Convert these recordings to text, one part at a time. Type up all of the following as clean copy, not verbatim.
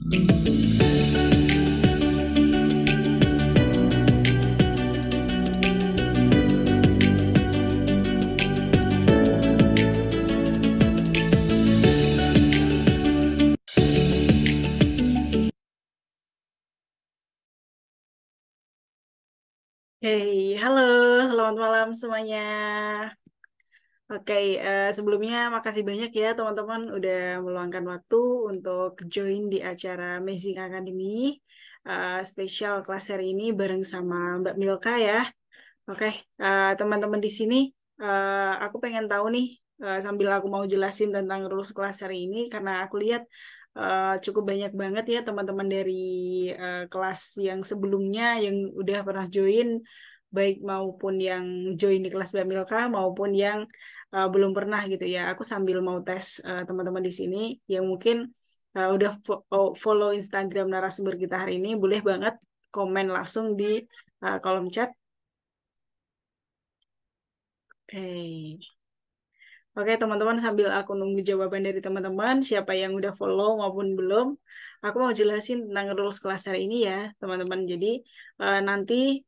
Hey, halo, selamat malam semuanya. Oke, sebelumnya makasih banyak ya teman-teman udah meluangkan waktu untuk join di acara Amazing Academy spesial kelas hari ini bareng sama Mbak Milka ya. Oke, teman-teman di sini, aku pengen tahu nih sambil aku mau jelasin tentang rules kelas hari ini karena aku lihat cukup banyak banget ya teman-teman dari kelas yang sebelumnya yang udah pernah join, baik maupun yang join di kelas Mbak Milka maupun yang belum pernah gitu ya. Aku sambil mau tes teman-teman di sini yang mungkin udah follow Instagram narasumber kita hari ini, boleh banget komen langsung di kolom chat. Oke. Oke, teman-teman, sambil aku nunggu jawaban dari teman-teman, siapa yang udah follow maupun belum, aku mau jelasin tentang rules kelas hari ini ya, teman-teman. Jadi, nanti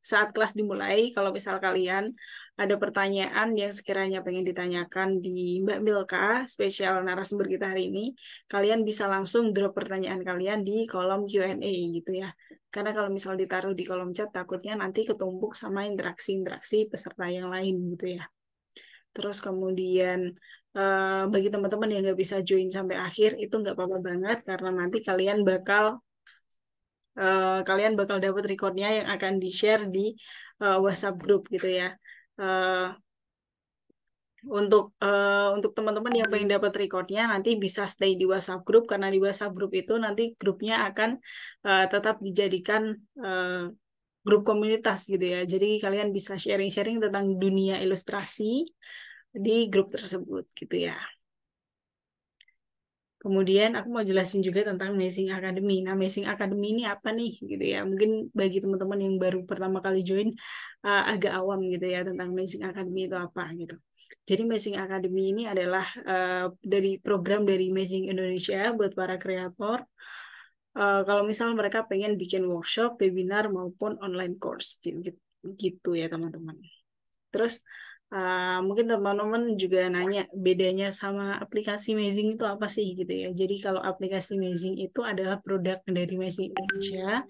saat kelas dimulai, kalau misal kalian ada pertanyaan yang sekiranya pengen ditanyakan di Mbak Milka, spesial narasumber kita hari ini, kalian bisa langsung drop pertanyaan kalian di kolom Q&A gitu ya. Karena kalau misal ditaruh di kolom chat, takutnya nanti ketumpuk sama interaksi-interaksi peserta yang lain gitu ya. Terus kemudian bagi teman-teman yang nggak bisa join sampai akhir itu nggak apa-apa banget karena nanti kalian bakal dapat recordnya yang akan di-share di WhatsApp group gitu ya. Eh, untuk teman-teman yang pengen dapat recordnya nanti bisa stay di WhatsApp group karena di WhatsApp group itu nanti grupnya akan tetap dijadikan eh, grup komunitas gitu ya. Jadi kalian bisa sharing-sharing tentang dunia ilustrasi di grup tersebut gitu ya. Kemudian aku mau jelasin juga tentang Amazing Academy. Nah, Amazing Academy ini apa nih gitu ya? Mungkin bagi teman-teman yang baru pertama kali join agak awam gitu ya tentang Amazing Academy itu apa gitu. Jadi Amazing Academy ini adalah dari program dari Amazing Indonesia buat para kreator. Kalau misal mereka pengen bikin workshop, webinar maupun online course gitu ya teman-teman. Terus mungkin teman-teman juga nanya bedanya sama aplikasi Mazing itu apa sih gitu ya. Jadi kalau aplikasi Mazing itu adalah produk dari Mazing Indonesia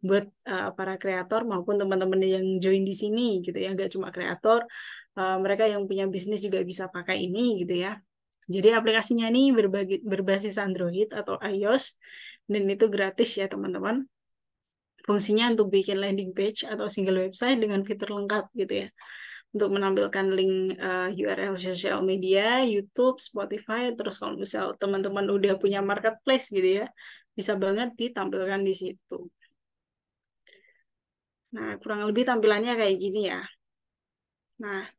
buat para kreator maupun teman-teman yang join di sini gitu ya. Gak cuma kreator, mereka yang punya bisnis juga bisa pakai ini gitu ya. Jadi aplikasinya ini berbasis Android atau iOS dan itu gratis ya teman-teman. Fungsinya untuk bikin landing page atau single website dengan fitur lengkap gitu ya untuk menampilkan link URL sosial media, YouTube, Spotify, terus kalau misal teman-teman udah punya marketplace gitu ya, bisa banget ditampilkan di situ. Nah, kurang lebih tampilannya kayak gini ya. Nah,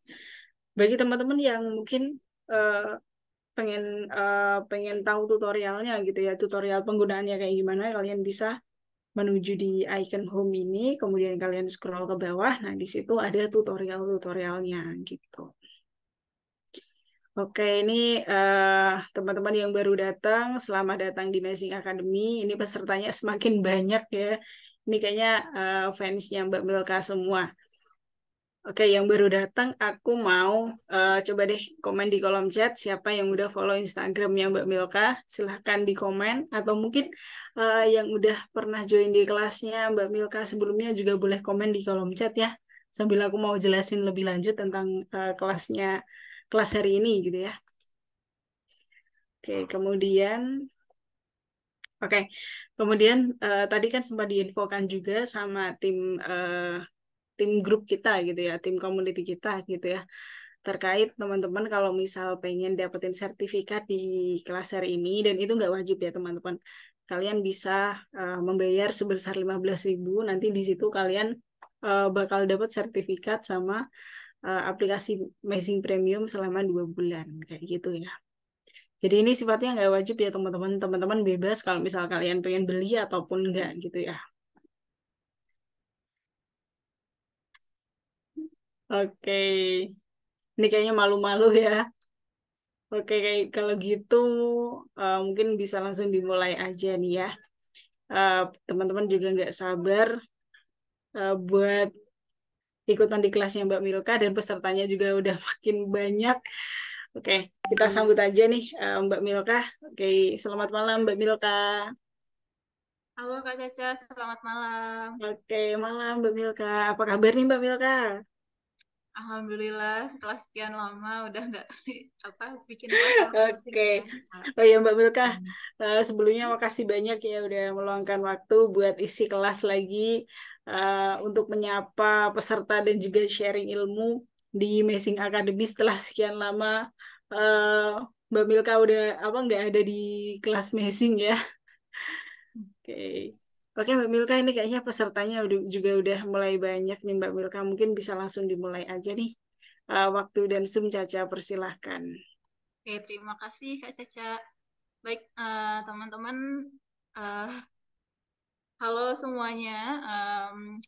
bagi teman-teman yang mungkin eh, pengen pengen tahu tutorialnya gitu ya, tutorial penggunaannya kayak gimana, kalian bisa menuju di icon home ini, kemudian kalian scroll ke bawah. Nah, di situ ada tutorial-tutorialnya gitu. Oke, ini teman-teman yang baru datang, selamat datang di Amazing Academy. Ini pesertanya semakin banyak ya. Ini kayaknya fansnya Mbak Milka semua. Oke, yang baru datang, aku mau coba deh komen di kolom chat siapa yang udah follow Instagramnya Mbak Milka. Silahkan di komen. Atau mungkin yang udah pernah join di kelasnya Mbak Milka sebelumnya juga boleh komen di kolom chat ya. Sambil aku mau jelasin lebih lanjut tentang kelas hari ini gitu ya. Oke, oke, kemudian tadi kan sempat diinfokan juga sama tim grup kita gitu ya, tim community kita gitu ya, terkait teman-teman kalau misal pengen dapetin sertifikat di kelas hari ini dan itu nggak wajib ya teman-teman. Kalian bisa membayar sebesar 15.000. Nanti di situ kalian bakal dapat sertifikat sama aplikasi Amazing Premium selama 2 bulan kayak gitu ya. Jadi ini sifatnya nggak wajib ya teman-teman. Teman-teman bebas kalau misal kalian pengen beli ataupun enggak gitu ya. Oke. Ini kayaknya malu-malu ya. Oke, kayak kalau gitu mungkin bisa langsung dimulai aja nih ya. Eh, Teman-teman juga nggak sabar buat ikutan di kelasnya Mbak Milka dan pesertanya juga udah makin banyak. Oke, kita sambut aja nih Mbak Milka. Oke, selamat malam Mbak Milka. Halo Kak Caca, selamat malam. Oke, malam Mbak Milka. Apa kabar nih Mbak Milka? Alhamdulillah setelah sekian lama udah nggak apa bikin kelas sama meeting Oke. ya. Kak. Oh ya Mbak Milka, sebelumnya makasih banyak ya udah meluangkan waktu buat isi kelas lagi untuk menyapa peserta dan juga sharing ilmu di Messing Academy setelah sekian lama Mbak Milka udah apa nggak ada di kelas Messing ya. Oke. Oke Mbak Milka ini kayaknya pesertanya juga udah mulai banyak nih Mbak Milka. Mungkin bisa langsung dimulai aja nih. Waktu dan Zoom Caca persilahkan. Oke, terima kasih Kak Caca. Baik, teman-teman, eh, halo semuanya.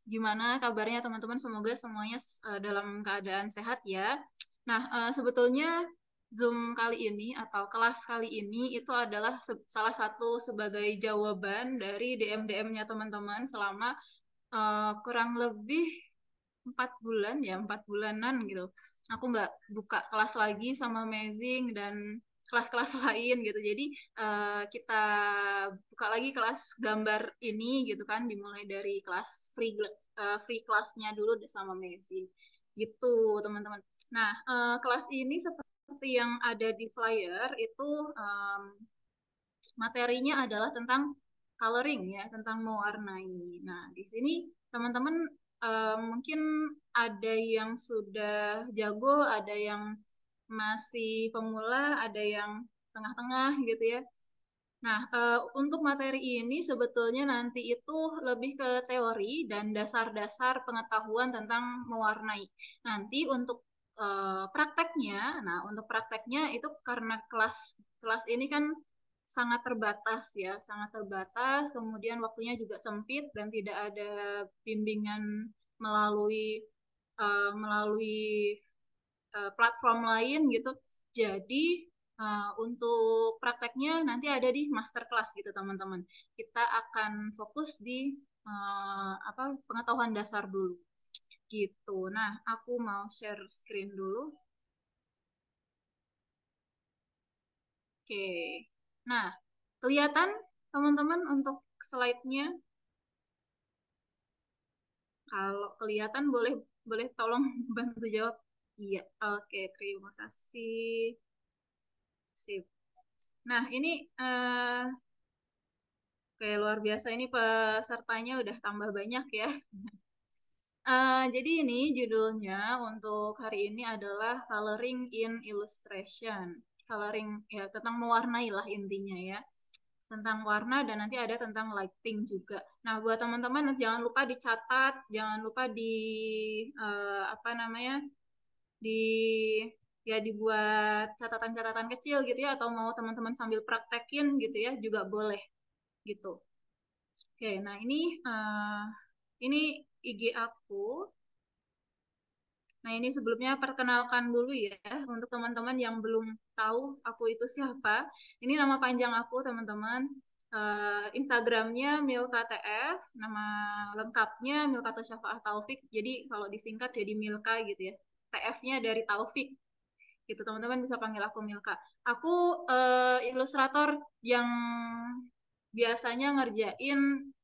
Gimana kabarnya teman-teman? Semoga semuanya dalam keadaan sehat ya. Nah, sebetulnya Zoom kali ini atau kelas kali ini itu adalah salah satu sebagai jawaban dari DM-DM-nya teman-teman selama kurang lebih 4 bulan ya, 4 bulanan gitu. Aku nggak buka kelas lagi sama Amazing dan kelas-kelas lain gitu. Jadi kita buka lagi kelas gambar ini gitu kan, dimulai dari kelas free kelasnya dulu sama Amazing gitu teman-teman. Nah, kelas ini seperti yang ada di flyer itu materinya adalah tentang coloring ya, tentang mewarnai. Nah, di sini teman-teman mungkin ada yang sudah jago, ada yang masih pemula, ada yang tengah-tengah gitu ya. Nah, untuk materi ini sebetulnya nanti itu lebih ke teori dan dasar-dasar pengetahuan tentang mewarnai. Nanti untuk untuk prakteknya itu karena kelas kelas ini kan sangat terbatas ya, sangat terbatas. Kemudian waktunya juga sempit dan tidak ada bimbingan melalui melalui platform lain gitu. Jadi untuk prakteknya nanti ada di masterclass gitu teman-teman. Kita akan fokus di apa pengetahuan dasar dulu gitu. Nah, aku mau share screen dulu. Oke. Nah, kelihatan teman-teman untuk slide-nya. Kalau kelihatan boleh boleh tolong bantu jawab. Iya, oke, terima kasih. Sip. Nah, ini kayak luar biasa ini pesertanya udah tambah banyak ya. Jadi ini judulnya untuk hari ini adalah Coloring in Illustration. Coloring ya tentang mewarnai lah intinya ya. Tentang warna dan nanti ada tentang lighting juga. Nah, buat teman-teman jangan lupa dicatat, jangan lupa di apa namanya? Di ya dibuat catatan-catatan kecil gitu ya atau mau teman-teman sambil praktekin gitu ya juga boleh gitu. Oke, nah ini IG aku. Nah, ini sebelumnya perkenalkan dulu ya untuk teman-teman yang belum tahu aku itu siapa. Ini nama panjang aku, teman-teman. Instagramnya Milka TF, nama lengkapnya Milka Syafa'ah Taufik. Jadi kalau disingkat jadi Milka gitu ya. TF-nya dari Taufik gitu teman-teman bisa panggil aku Milka. Aku ilustrator yang biasanya ngerjain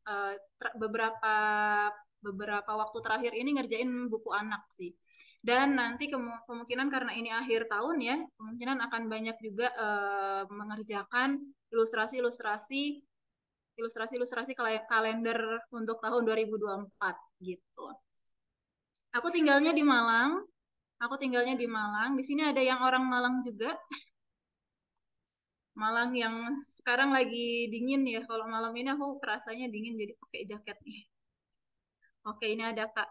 eh, beberapa beberapa waktu terakhir ini ngerjain buku anak sih. Dan nanti kemungkinan karena ini akhir tahun ya, kemungkinan akan banyak juga mengerjakan ilustrasi-ilustrasi ilustrasi-ilustrasi kalender untuk tahun 2024 gitu. Aku tinggalnya di Malang. Aku tinggalnya di Malang. Di sini ada yang orang Malang juga. Malang yang sekarang lagi dingin ya. Kalau malam ini aku kerasanya dingin jadi pakai jaket nih. Oke, ini ada Kak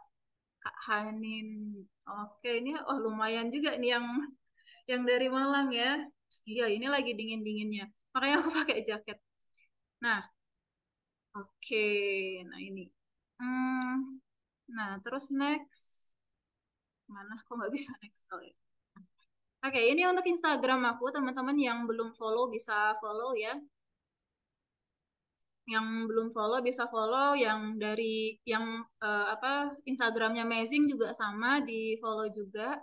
Hanin. Oke, ini oh lumayan juga nih yang dari Malang ya. Iya, ini lagi dingin-dinginnya. Makanya aku pakai jaket. Nah, oke. Nah, ini. Hmm, nah, terus next. Mana? Kok nggak bisa next? Oh, ya. Oke, ini untuk Instagram aku, teman-teman yang belum follow bisa follow ya. Yang belum follow bisa follow, yang dari yang apa Instagramnya Amazing juga sama di follow juga.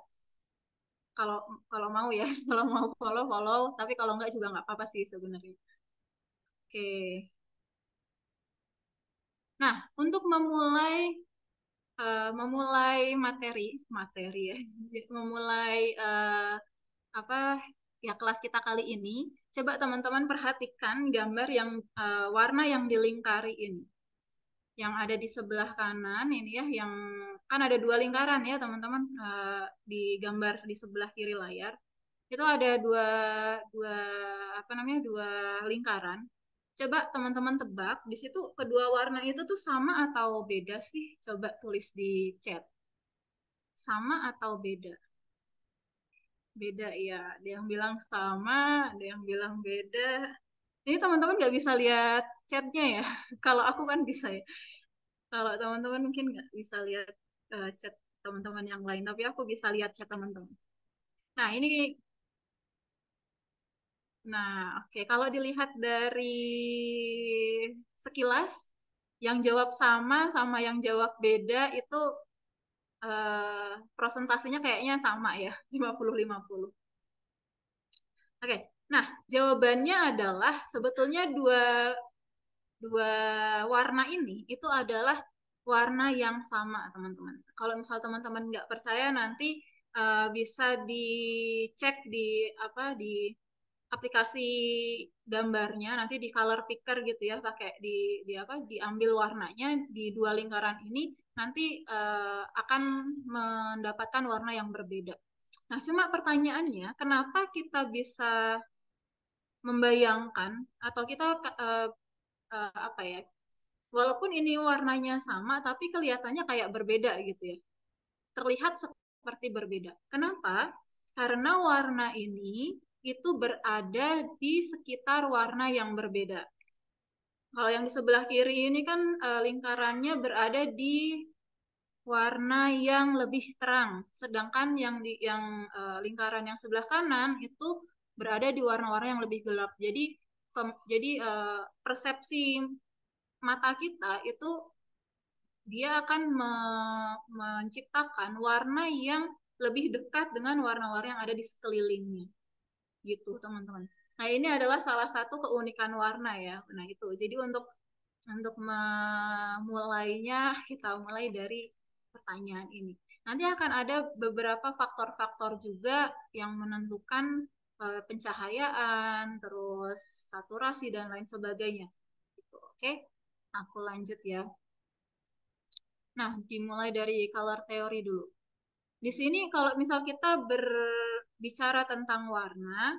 Kalau kalau mau ya, kalau mau follow follow, tapi kalau enggak juga nggak apa-apa sih sebenarnya. Oke. Nah, untuk memulai materi ya, memulai apa ya kelas kita kali ini, coba teman-teman perhatikan gambar yang warna yang dilingkari ini, yang ada di sebelah kanan ini ya, yang kan ada dua lingkaran ya teman-teman, di gambar di sebelah kiri layar itu ada dua dua apa namanya dua lingkaran. Coba teman-teman tebak di situ kedua warna itu tuh sama atau beda sih? Coba tulis di chat. Sama atau beda? Beda ya. Ada yang bilang sama, ada yang bilang beda. Ini teman-teman nggak bisa lihat chatnya ya. Kalau aku kan bisa ya. Kalau teman-teman mungkin nggak bisa lihat chat teman-teman yang lain, tapi aku bisa lihat chat teman-teman. Nah, ini Nah, oke. Kalau dilihat dari sekilas, yang jawab sama sama yang jawab beda itu prosentasenya kayaknya sama ya, 50-50. Oke. Nah, jawabannya adalah sebetulnya dua dua warna ini itu adalah warna yang sama, teman-teman. Kalau misal teman-teman nggak percaya, nanti bisa dicek di apa di aplikasi gambarnya, nanti di color picker gitu ya, pakai di apa diambil warnanya di dua lingkaran ini, nanti akan mendapatkan warna yang berbeda. Nah, cuma pertanyaannya, kenapa kita bisa membayangkan atau kita apa ya, walaupun ini warnanya sama tapi kelihatannya kayak berbeda gitu ya, terlihat seperti berbeda. Kenapa? Karena warna ini itu berada di sekitar warna yang berbeda. Kalau yang di sebelah kiri ini kan lingkarannya berada di warna yang lebih terang, sedangkan yang lingkaran yang sebelah kanan itu berada di warna-warna yang lebih gelap. Jadi persepsi mata kita itu dia akan menciptakan warna yang lebih dekat dengan warna-warna yang ada di sekelilingnya gitu teman-teman. Nah, ini adalah salah satu keunikan warna ya. Nah, itu jadi untuk memulainya kita mulai dari pertanyaan ini. Nanti akan ada beberapa faktor-faktor juga yang menentukan pencahayaan, terus saturasi dan lain sebagainya gitu. Oke, aku lanjut ya. Nah, dimulai dari color theory dulu. Di sini kalau misal kita berbicara tentang warna,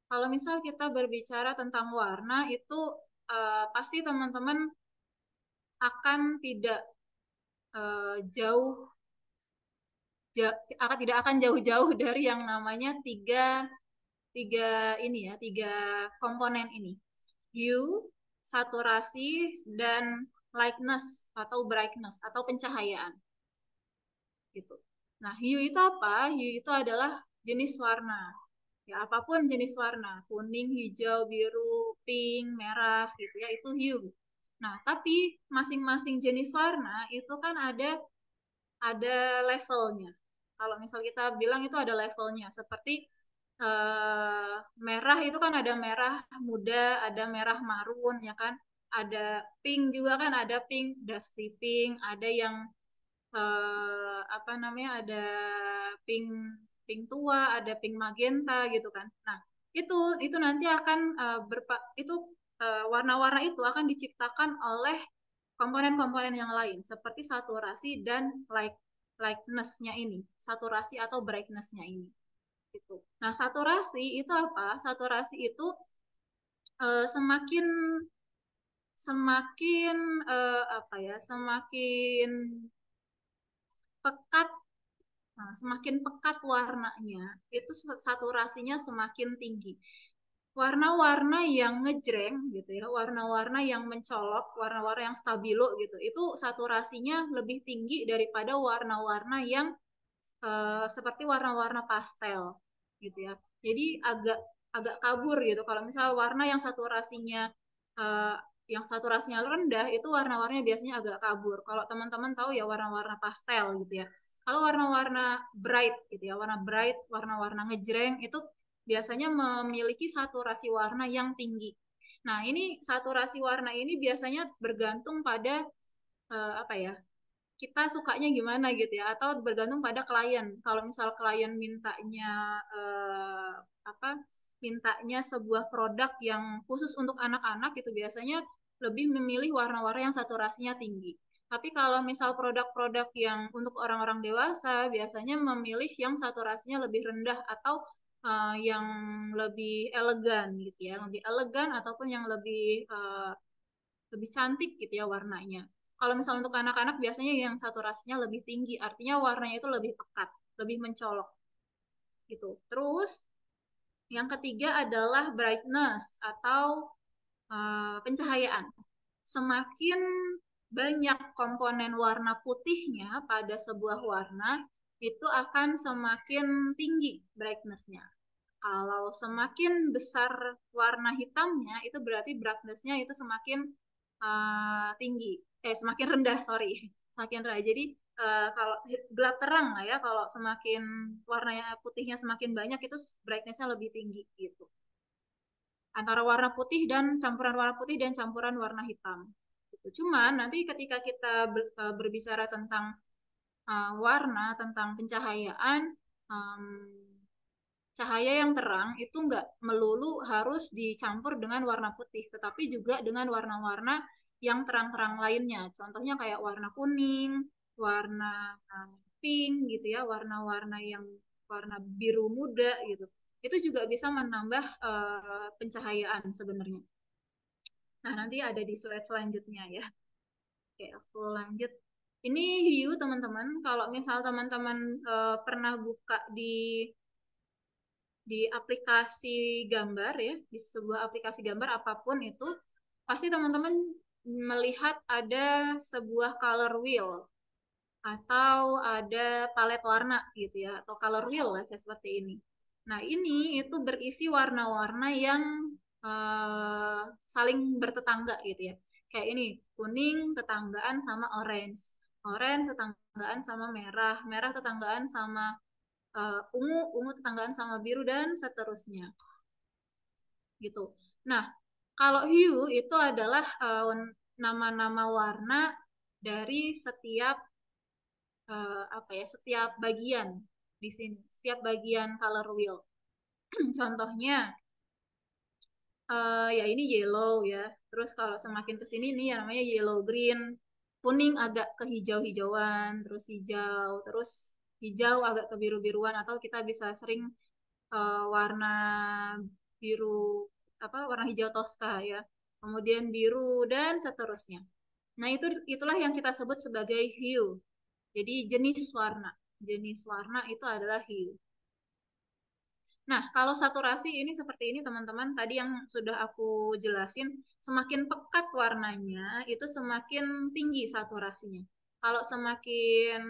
kalau misal kita berbicara tentang warna itu pasti teman-teman akan tidak jauh, tidak akan jauh-jauh dari yang namanya tiga tiga ini ya, tiga komponen ini. Hue, saturasi, dan lightness atau brightness atau pencahayaan gitu. Nah, hue itu apa? Hue itu adalah jenis warna. Ya, apapun jenis warna, kuning, hijau, biru, pink, merah gitu ya, itu hue. Nah, tapi masing-masing jenis warna itu kan ada levelnya. Kalau misal kita bilang itu ada levelnya, seperti merah itu kan ada merah muda, ada merah marun ya kan, ada pink juga kan, ada pink dusty pink, ada yang apa namanya ada pink pink tua, ada pink magenta gitu kan. Nah, itu nanti akan itu warna-warna itu akan diciptakan oleh komponen-komponen yang lain seperti saturasi dan lightness-nya ini, saturasi atau brightness-nya ini. Gitu. Nah, saturasi itu apa? Saturasi itu semakin semakin apa ya? Pekat semakin pekat warnanya, itu saturasinya semakin tinggi. Warna-warna yang ngejreng gitu ya, warna-warna yang mencolok, warna-warna yang stabilo gitu, itu saturasinya lebih tinggi daripada warna-warna yang seperti warna-warna pastel gitu ya. Jadi agak agak kabur gitu. Kalau misalnya warna eh, yang saturasinya rendah itu warna-warnanya biasanya agak kabur. Kalau teman-teman tahu ya warna-warna pastel gitu ya. Kalau warna-warna bright gitu ya, warna bright, warna-warna ngejreng itu biasanya memiliki saturasi warna yang tinggi. Nah, ini saturasi warna ini biasanya bergantung pada apa ya? Kita sukanya gimana gitu ya, atau bergantung pada klien. Kalau misal klien mintanya apa? Mintanya sebuah produk yang khusus untuk anak-anak itu biasanya lebih memilih warna-warna yang saturasinya tinggi. Tapi kalau misal produk-produk yang untuk orang-orang dewasa biasanya memilih yang saturasinya lebih rendah atau yang lebih elegan gitu ya, lebih elegan ataupun yang lebih cantik gitu ya warnanya. Kalau misalnya untuk anak-anak biasanya yang saturasinya lebih tinggi, artinya warnanya itu lebih pekat, lebih mencolok gitu. Terus yang ketiga adalah brightness atau pencahayaan. Semakin banyak komponen warna putihnya pada sebuah warna, itu akan semakin tinggi brightness-nya. Kalau semakin besar warna hitamnya, itu berarti brightness-nya itu semakin tinggi. Semakin rendah, sorry. Semakin rendah. Jadi kalau gelap terang lah ya, kalau semakin warnanya putihnya semakin banyak, itu brightness-nya lebih tinggi gitu. Antara warna putih dan campuran warna putih dan campuran warna hitam. Gitu. Cuman nanti ketika kita berbicara tentang warna, tentang pencahayaan, um, cahaya yang terang itu nggak melulu harus dicampur dengan warna putih, tetapi juga dengan warna-warna yang terang-terang lainnya. Contohnya kayak warna kuning, warna pink gitu ya, warna-warna yang warna biru muda gitu. Itu juga bisa menambah pencahayaan sebenarnya. Nah, nanti ada di slide selanjutnya ya. Oke, aku lanjut. Ini hiu teman-teman. Kalau misal teman-teman pernah buka di aplikasi gambar ya, di sebuah aplikasi gambar apapun itu, pasti teman-teman melihat ada sebuah color wheel atau ada palet warna gitu ya, atau color wheel lah kayak seperti ini. Nah, ini itu berisi warna-warna yang saling bertetangga gitu ya. Kayak ini, kuning tetanggaan sama orange, orange tetanggaan sama merah, merah tetanggaan sama ungu, ungu tetanggaan sama biru dan seterusnya gitu. Nah, kalau hue itu adalah nama-nama warna dari setiap apa ya, setiap bagian di sini, setiap bagian color wheel. Contohnya ya ini yellow ya. Terus kalau semakin ke sini nih ya namanya yellow green, kuning agak ke hijau-hijauan, terus hijau, terus hijau agak ke biru-biruan atau kita bisa sering warna biru apa warna hijau toska ya. Kemudian biru dan seterusnya. Nah, itulah yang kita sebut sebagai hue. Jadi jenis warna. Jenis warna itu adalah hue. Nah, kalau saturasi ini seperti ini teman-teman, tadi yang sudah aku jelasin, semakin pekat warnanya, itu semakin tinggi saturasinya. Kalau semakin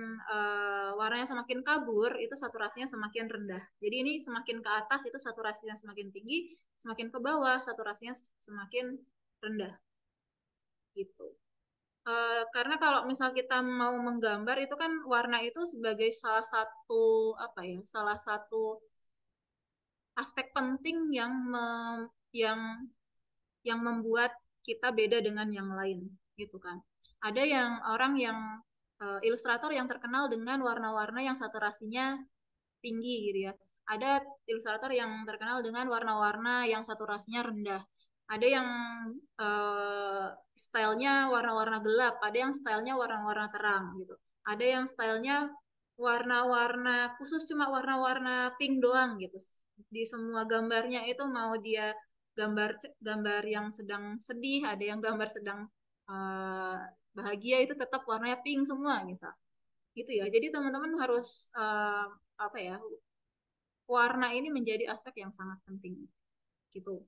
warnanya semakin kabur, itu saturasinya semakin rendah. Jadi ini semakin ke atas itu saturasinya semakin tinggi, semakin ke bawah saturasinya semakin rendah. Gitu. Karena kalau misal kita mau menggambar itu kan warna itu sebagai salah satu apa ya, salah satu aspek penting yang yang membuat kita beda dengan yang lain gitu kan. Ada yang orang yang ilustrator yang terkenal dengan warna-warna yang saturasinya tinggi gitu ya. Ada ilustrator yang terkenal dengan warna-warna yang saturasinya rendah. Ada yang stylenya warna-warna gelap, ada yang stylenya warna-warna terang gitu. Ada yang stylenya warna-warna khusus cuma warna-warna pink doang gitu. Di semua gambarnya itu mau dia gambar gambar yang sedang sedih, ada yang gambar sedang uh, bahagia itu tetap warnanya pink semua misal. Gitu ya. Jadi teman-teman harus apa ya? Warna ini menjadi aspek yang sangat penting gitu.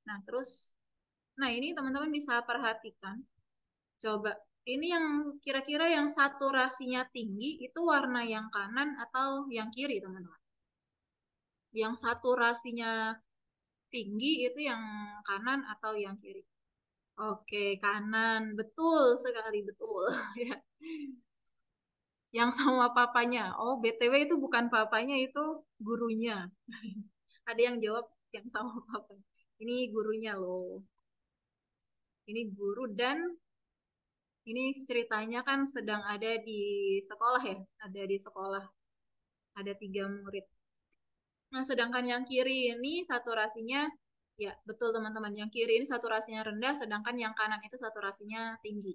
Nah, terus ini teman-teman bisa perhatikan. Coba ini yang kira-kira yang saturasinya tinggi itu warna yang kanan atau yang kiri, teman-teman? yang saturasinya tinggi itu yang kanan atau yang kiri? Oke, kanan. Betul sekali, betul. Ya. Yang sama papanya. Oh, BTW itu bukan papanya, itu gurunya. Ada yang jawab yang sama papanya. Ini gurunya loh. Ini guru dan ini ceritanya kan sedang ada di sekolah ya. Ada di sekolah. Ada 3 murid. Nah, sedangkan yang kiri ini saturasinya, ya betul teman-teman, yang kiri ini saturasinya rendah, sedangkan yang kanan itu saturasinya tinggi.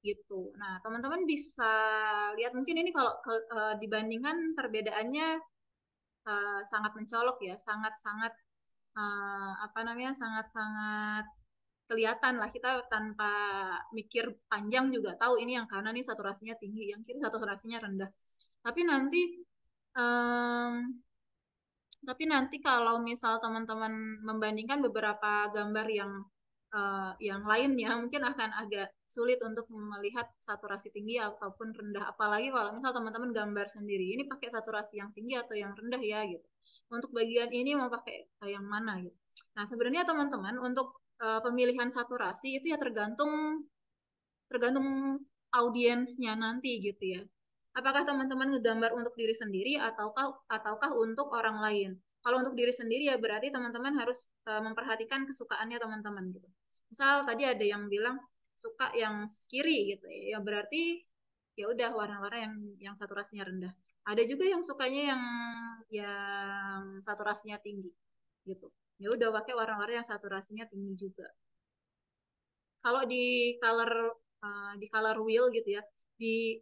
Gitu. Nah, teman-teman bisa lihat mungkin ini kalau dibandingkan perbedaannya sangat mencolok ya, sangat-sangat apa namanya, sangat-sangat kelihatan lah, kita tanpa mikir panjang juga tahu ini yang kanan ini saturasinya tinggi, yang kiri saturasinya rendah. Tapi nanti um, tapi nanti kalau misal teman-teman membandingkan beberapa gambar yang lainnya, mungkin akan agak sulit untuk melihat saturasi tinggi ataupun rendah. Apalagi kalau misal teman-teman gambar sendiri, ini pakai saturasi yang tinggi atau yang rendah ya gitu. Untuk bagian ini mau pakai yang mana gitu. Nah, sebenarnya teman-teman untuk pemilihan saturasi itu ya tergantung tergantung audiensnya nanti gitu ya. Apakah teman-teman ngegambar untuk diri sendiri ataukah untuk orang lain? Kalau untuk diri sendiri ya berarti teman-teman harus memperhatikan kesukaannya teman-teman gitu. Misal tadi ada yang bilang suka yang kiri gitu ya, ya berarti ya udah warna-warna yang saturasinya rendah. Ada juga yang sukanya yang saturasinya tinggi gitu. Ya udah pakai warna-warna yang saturasinya tinggi juga. Kalau di color wheel gitu ya,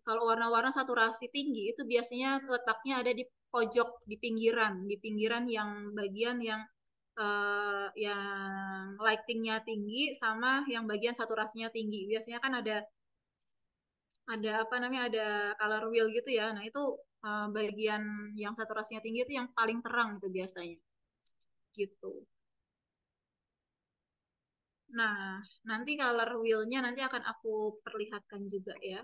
kalau warna-warna saturasi tinggi itu biasanya letaknya ada di pojok, di pinggiran yang bagian yang lightingnya tinggi sama yang bagian saturasinya tinggi. Biasanya kan ada apa namanya, ada color wheel gitu ya. Nah, itu bagian yang saturasinya tinggi itu yang paling terang itu biasanya gitu. Nah, nanti color wheel-nya nanti akan aku perlihatkan juga ya.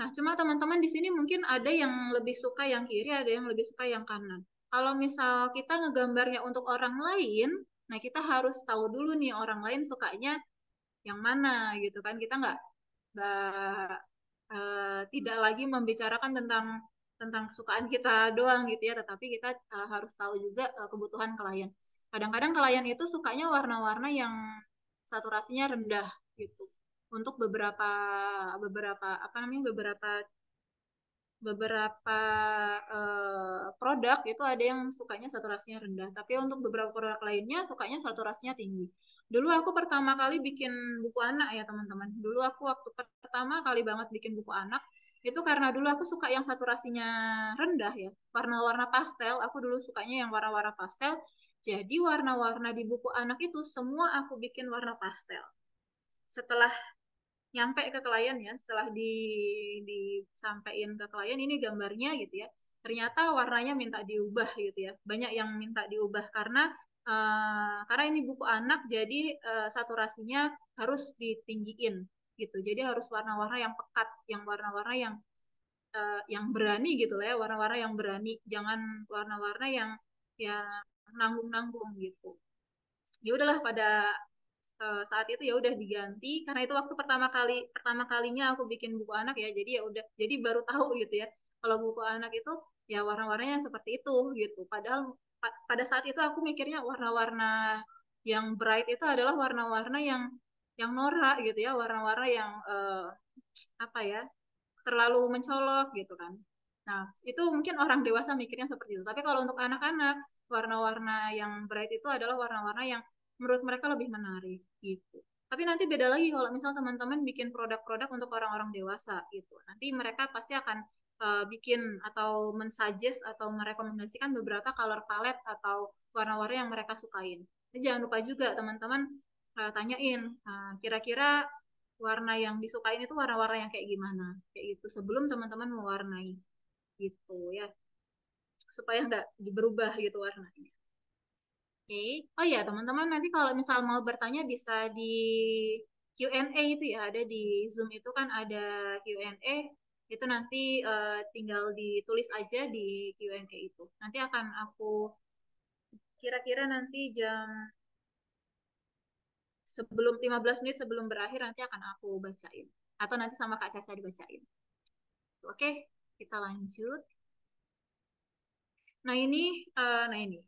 Nah, cuma teman-teman di sini mungkin ada yang lebih suka yang kiri, ada yang lebih suka yang kanan. Kalau misal kita ngegambarnya untuk orang lain, nah kita harus tahu dulu nih orang lain sukanya yang mana gitu kan. Kita nggak tidak lagi membicarakan tentang kesukaan kita doang gitu ya, tetapi kita harus tahu juga kebutuhan klien. Kadang-kadang klien itu sukanya warna-warna yang saturasinya rendah gitu. Untuk beberapa beberapa apa namanya beberapa beberapa produk itu ada yang sukanya saturasinya rendah, tapi untuk beberapa produk lainnya sukanya saturasinya tinggi. Dulu aku pertama kali bikin buku anak ya teman-teman. Dulu aku waktu pertama kali banget bikin buku anak, itu karena dulu aku suka yang saturasinya rendah ya, warna-warna pastel. Aku dulu sukanya yang warna-warna pastel. Jadi warna-warna di buku anak itu semua aku bikin warna pastel. Setelah nyampe ke klien ya, setelah disampaikan ke klien ini gambarnya gitu ya, ternyata warnanya minta diubah gitu ya, banyak yang minta diubah karena ini buku anak, jadi saturasinya harus ditinggiin gitu, jadi harus warna-warna yang pekat, yang warna-warna yang berani gitu lah ya, warna-warna yang berani, jangan warna-warna yang nanggung-nanggung gitu. Ya udahlah, pada saat itu ya udah diganti, karena itu waktu pertama kalinya aku bikin buku anak ya, jadi ya udah, jadi baru tahu gitu ya kalau buku anak itu ya warna-warnanya seperti itu gitu. Padahal pada saat itu aku mikirnya warna-warna yang bright itu adalah warna-warna yang norak gitu ya, warna-warna yang apa ya, terlalu mencolok gitu kan. Nah, itu mungkin orang dewasa mikirnya seperti itu. Tapi kalau untuk anak-anak, warna-warna yang bright itu adalah warna-warna yang menurut mereka lebih menarik gitu. Tapi nanti beda lagi kalau misal teman-teman bikin produk-produk untuk orang-orang dewasa gitu. Nanti mereka pasti akan bikin atau mensuggest atau merekomendasikan beberapa color palette atau warna-warna yang mereka sukain. Dan jangan lupa juga teman-teman tanyain kira-kira warna yang disukain itu warna-warna yang kayak gimana, kayak gitu sebelum teman-teman mewarnai gitu ya, supaya nggak berubah gitu warnanya. Oke. Oh ya teman-teman, nanti kalau misal mau bertanya bisa di Q&A itu ya, ada di Zoom itu kan ada Q&A, Itu nanti tinggal ditulis aja di Q&A itu. Nanti akan aku kira-kira nanti jam sebelum 15 menit sebelum berakhir nanti akan aku bacain. Atau nanti sama Kak Caca dibacain. Oke, kita lanjut. Nah ini,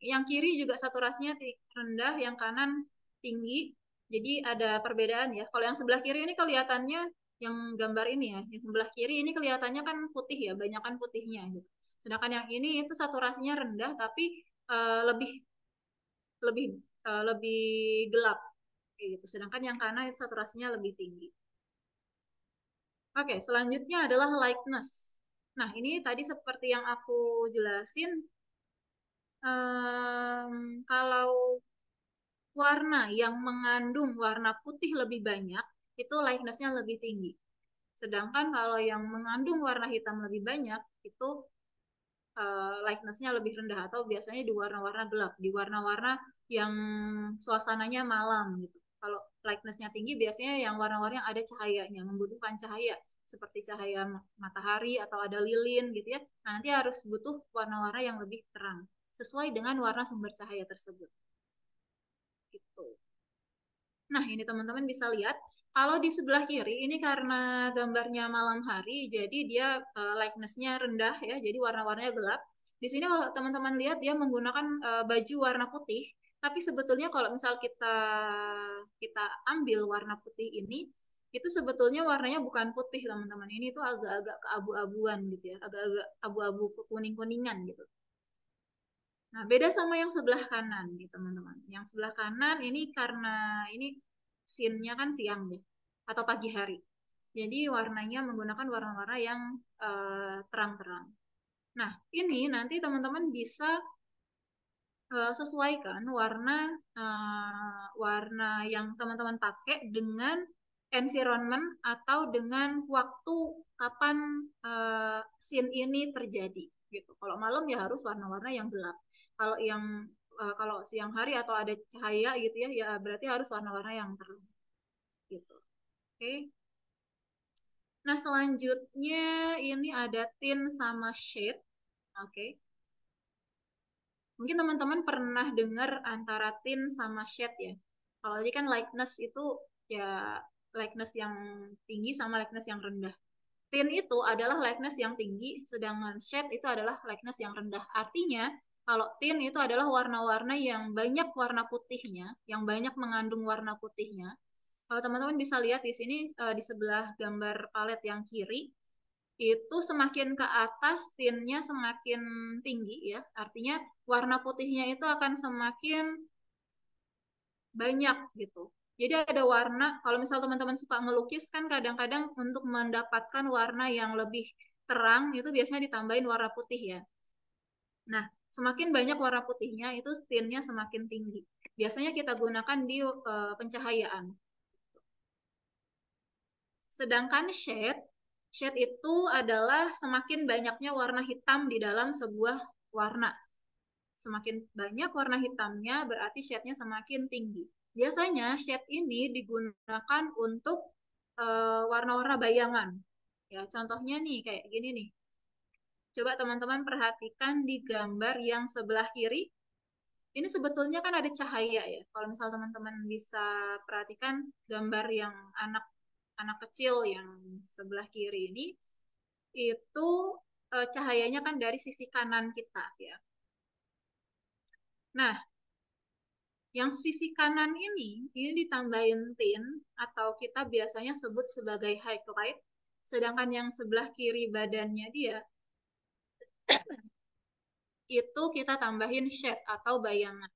yang kiri juga saturasinya rendah, yang kanan tinggi. Jadi ada perbedaan ya. Kalau yang sebelah kiri ini kelihatannya yang gambar ini ya, yang sebelah kiri ini kelihatannya kan putih ya, banyakan putihnya gitu. Sedangkan yang ini itu saturasinya rendah tapi lebih lebih lebih gelap kayak gitu. Sedangkan yang kanan itu saturasinya lebih tinggi. Oke, selanjutnya adalah lightness. Nah, ini tadi seperti yang aku jelasin, kalau warna yang mengandung warna putih lebih banyak, itu lightness-nya lebih tinggi. Sedangkan kalau yang mengandung warna hitam lebih banyak, itu lightness-nya lebih rendah atau biasanya di warna-warna gelap, di warna-warna yang suasananya malam gitu. Kalau lightness-nya tinggi biasanya yang warna-warna yang ada cahayanya, membutuhkan cahaya seperti cahaya matahari atau ada lilin gitu ya. Nah, nanti harus butuh warna-warna yang lebih terang sesuai dengan warna sumber cahaya tersebut. Gitu. Nah, ini teman-teman bisa lihat kalau di sebelah kiri ini karena gambarnya malam hari, jadi dia lightness-nya rendah ya, jadi warna-warnanya gelap. Di sini kalau teman-teman lihat dia menggunakan baju warna putih, tapi sebetulnya kalau misal kita kita ambil warna putih ini, itu sebetulnya warnanya bukan putih teman-teman. Ini tuh agak-agak keabu-abuan gitu ya, agak-agak abu-abu kuning-kuningan gitu. Nah, beda sama yang sebelah kanan nih, teman-teman. Yang sebelah kanan ini karena ini scene-nya kan siang ya, atau pagi hari. Jadi warnanya menggunakan warna-warna yang terang-terang. Nah, ini nanti teman-teman bisa sesuaikan warna yang teman-teman pakai dengan environment atau dengan waktu kapan scene ini terjadi gitu. Kalau malam ya harus warna-warna yang gelap. Kalau siang hari atau ada cahaya gitu ya, ya berarti harus warna-warna yang terang gitu. Oke. Nah, selanjutnya ini ada tint sama shade. Oke. Mungkin teman-teman pernah dengar antara tint sama shade ya. Kalau tadi kan lightness itu ya lightness yang tinggi sama lightness yang rendah. Tint itu adalah lightness yang tinggi, sedangkan shade itu adalah lightness yang rendah. Artinya, kalau tint itu adalah warna-warna yang banyak warna putihnya, yang banyak mengandung warna putihnya. Kalau teman-teman bisa lihat di sini di sebelah gambar palet yang kiri, itu semakin ke atas tintnya semakin tinggi ya. Artinya warna putihnya itu akan semakin banyak gitu. Jadi ada warna, kalau misal teman-teman suka ngelukis kan kadang-kadang untuk mendapatkan warna yang lebih terang itu biasanya ditambahin warna putih ya. Nah, semakin banyak warna putihnya itu tintnya semakin tinggi. Biasanya kita gunakan di pencahayaan. Sedangkan shade, shade itu adalah semakin banyaknya warna hitam di dalam sebuah warna. Semakin banyak warna hitamnya berarti shade-nya semakin tinggi. Biasanya shade ini digunakan untuk warna-warna bayangan. Ya, contohnya nih kayak gini nih. Coba teman-teman perhatikan di gambar yang sebelah kiri. Ini sebetulnya kan ada cahaya ya. Kalau misal teman-teman bisa perhatikan gambar yang anak anak kecil yang sebelah kiri ini itu cahayanya kan dari sisi kanan kita ya. Nah, yang sisi kanan ini ditambahin tint atau kita biasanya sebut sebagai highlight, sedangkan yang sebelah kiri badannya dia itu kita tambahin shade atau bayangan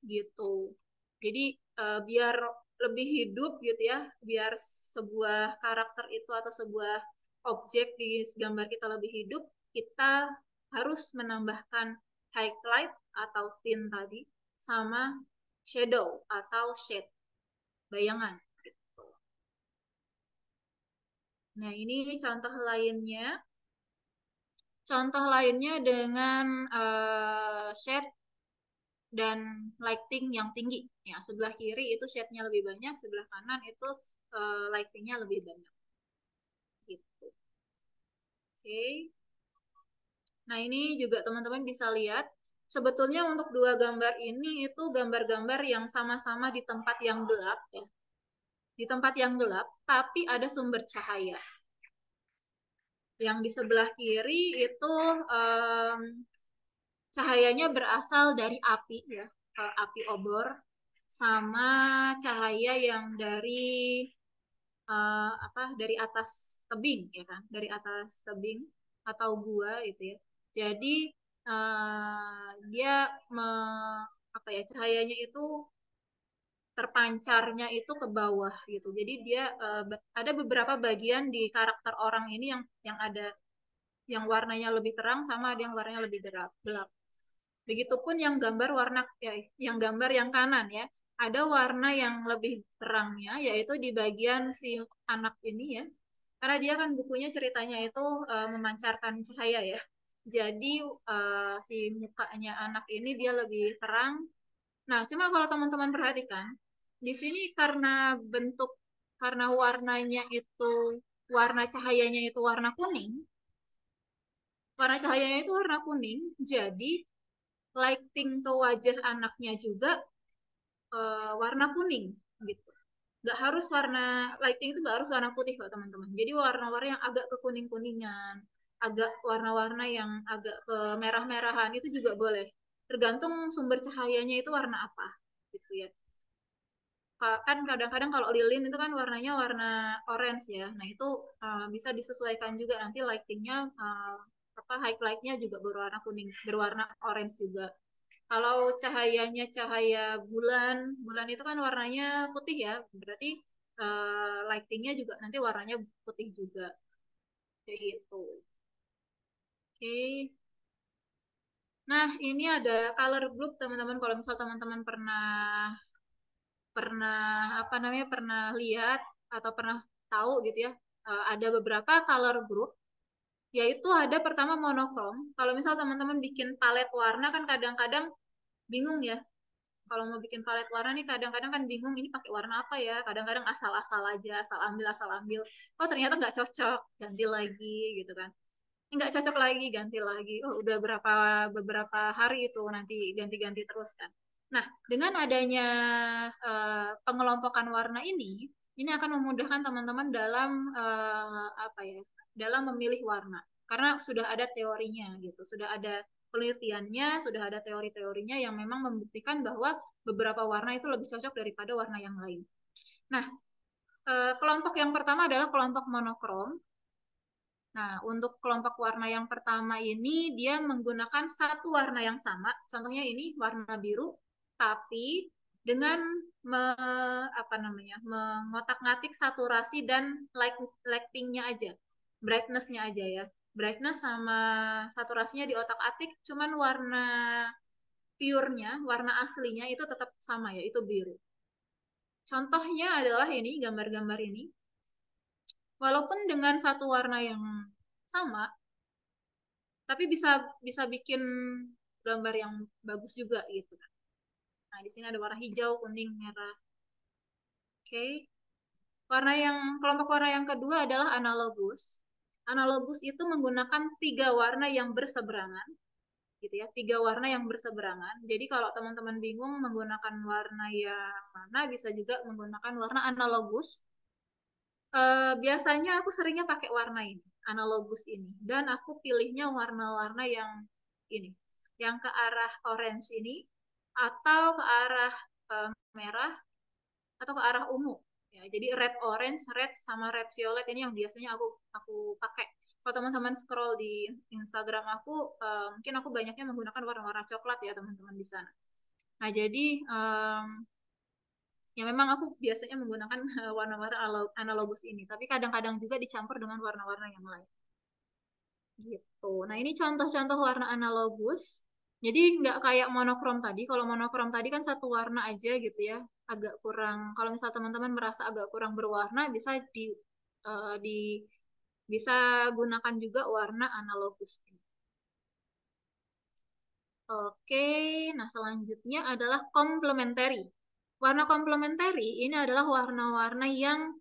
gitu. Jadi biar lebih hidup gitu ya, biar sebuah karakter itu atau sebuah objek di gambar kita lebih hidup, kita harus menambahkan highlight atau tint tadi sama shadow atau shade, bayangan. Gitu. Nah, ini contoh lainnya. Contoh lainnya dengan shade dan lighting yang tinggi. Ya, sebelah kiri itu shade-nya lebih banyak, sebelah kanan itu lighting-nya lebih banyak. Gitu. Oke. Nah, ini juga teman-teman bisa lihat. Sebetulnya untuk dua gambar ini itu gambar-gambar yang sama-sama di tempat yang gelap ya. Di tempat yang gelap, tapi ada sumber cahaya. Yang di sebelah kiri itu cahayanya berasal dari api ya, api obor, sama cahaya yang dari dari atas tebing ya kan, dari atas tebing atau gua itu ya. Jadi dia me, apa ya, cahayanya itu terpancarnya itu ke bawah gitu. Jadi dia ada beberapa bagian di karakter orang ini yang ada yang warnanya lebih terang sama ada yang warnanya lebih gelap. Begitupun yang gambar warna ya, yang gambar yang kanan ya. Ada warna yang lebih terangnya yaitu di bagian si anak ini ya. Karena dia kan bukunya ceritanya itu memancarkan cahaya ya. Jadi si mukanya anak ini dia lebih terang. Nah, cuma kalau teman-teman perhatikan, di sini karena warnanya itu warna cahayanya itu warna cahayanya itu warna kuning, jadi lighting ke wajah anaknya juga warna kuning gitu. Nggak harus warna lighting itu nggak harus warna putih kok teman-teman. Jadi warna-warna yang agak ke kuning-kuningan, agak warna-warna yang agak ke merah-merahan itu juga boleh. Tergantung sumber cahayanya itu warna apa gitu ya. Kan kadang-kadang kalau lilin itu kan warnanya warna orange ya. Nah itu bisa disesuaikan juga nanti lightingnya highlightnya juga berwarna kuning, berwarna orange juga. Kalau cahayanya cahaya bulan, bulan itu kan warnanya putih ya, berarti lightingnya juga nanti warnanya putih juga, kayak gitu. Oke. Nah, ini ada color group teman-teman. Kalau misal teman-teman pernah pernah pernah lihat atau pernah tahu gitu ya, ada beberapa color group. Yaitu ada pertama monokrom. Kalau misal teman-teman bikin palet warna kan kadang-kadang bingung ya, kalau mau bikin palet warna nih kadang-kadang kan bingung ini pakai warna apa ya, kadang-kadang asal-asal aja, asal ambil, oh ternyata nggak cocok, ganti lagi gitu kan, nggak cocok lagi ganti lagi, oh udah beberapa hari itu nanti ganti-ganti terus kan. Nah, dengan adanya pengelompokan warna ini akan memudahkan teman-teman dalam dalam memilih warna karena sudah ada teorinya gitu, sudah ada penelitiannya, sudah ada teori-teorinya yang memang membuktikan bahwa beberapa warna itu lebih cocok daripada warna yang lain. Nah, kelompok yang pertama adalah kelompok monokrom. Nah, untuk kelompok warna yang pertama ini dia menggunakan satu warna yang sama. Contohnya ini warna biru, tapi dengan mengotak-ngatik saturasi dan lightingnya aja, brightness-nya aja ya. Brightness sama saturasinya di otak-atik, cuman warna pure-nya, warna aslinya itu tetap sama ya, itu biru. Contohnya adalah ini, gambar-gambar ini. Walaupun dengan satu warna yang sama, tapi bisa bisa bikin gambar yang bagus juga gitu. Nah, di sini ada warna hijau, kuning, merah. Oke. Kelompok warna yang kedua adalah analogus. Analogus itu menggunakan tiga warna yang berseberangan, gitu ya, tiga warna yang berseberangan. Jadi kalau teman-teman bingung menggunakan warna yang mana, bisa juga menggunakan warna analogus. Biasanya aku seringnya pakai warna ini, analogus ini, dan aku pilihnya warna-warna yang ini, yang ke arah orange ini, atau ke arah merah, atau ke arah ungu. Ya, jadi red orange, red sama red violet ini yang biasanya aku pakai. Kalau teman-teman scroll di Instagram aku, mungkin aku banyaknya menggunakan warna-warna coklat ya teman-teman di sana. Nah jadi ya memang aku biasanya menggunakan warna-warna analogus ini, tapi kadang-kadang juga dicampur dengan warna-warna yang lain. Gitu. Nah ini contoh-contoh warna analogus. Jadi nggak kayak monokrom tadi. Kalau monokrom tadi kan satu warna aja gitu ya, agak kurang. Kalau misal teman-teman merasa agak kurang berwarna, di bisa gunakan juga warna analogus. Oke, nah selanjutnya adalah complementary. Warna complementary ini adalah warna-warna yang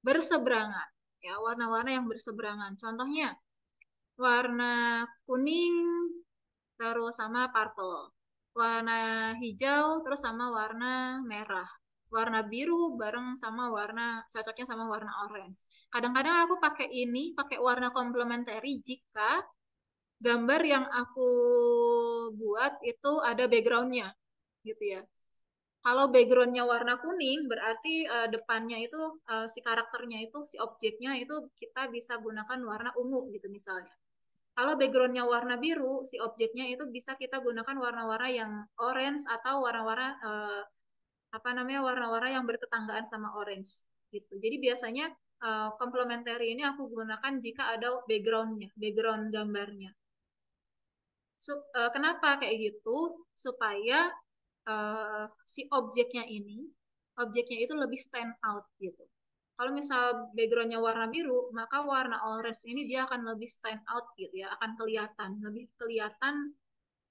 berseberangan, ya warna-warna yang berseberangan. Contohnya warna kuning, terus sama purple. Warna hijau, terus sama warna merah. Warna biru bareng sama warna, cocoknya sama warna orange. Kadang-kadang aku pakai ini, pakai warna komplementari jika gambar yang aku buat itu ada backgroundnya, gitu ya. Kalau backgroundnya warna kuning, berarti depannya itu si karakternya itu, si objeknya itu kita bisa gunakan warna ungu gitu misalnya. Kalau backgroundnya warna biru, si objeknya itu bisa kita gunakan warna-warna yang orange atau warna-warna apa namanya warna-warna yang bertetanggaan sama orange gitu. Jadi biasanya complementary ini aku gunakan jika ada backgroundnya, background gambarnya. Kenapa kayak gitu? Supaya si objeknya itu lebih stand out gitu. Kalau misal backgroundnya warna biru, maka warna orange ini dia akan lebih stand out gitu ya, akan kelihatan, lebih kelihatan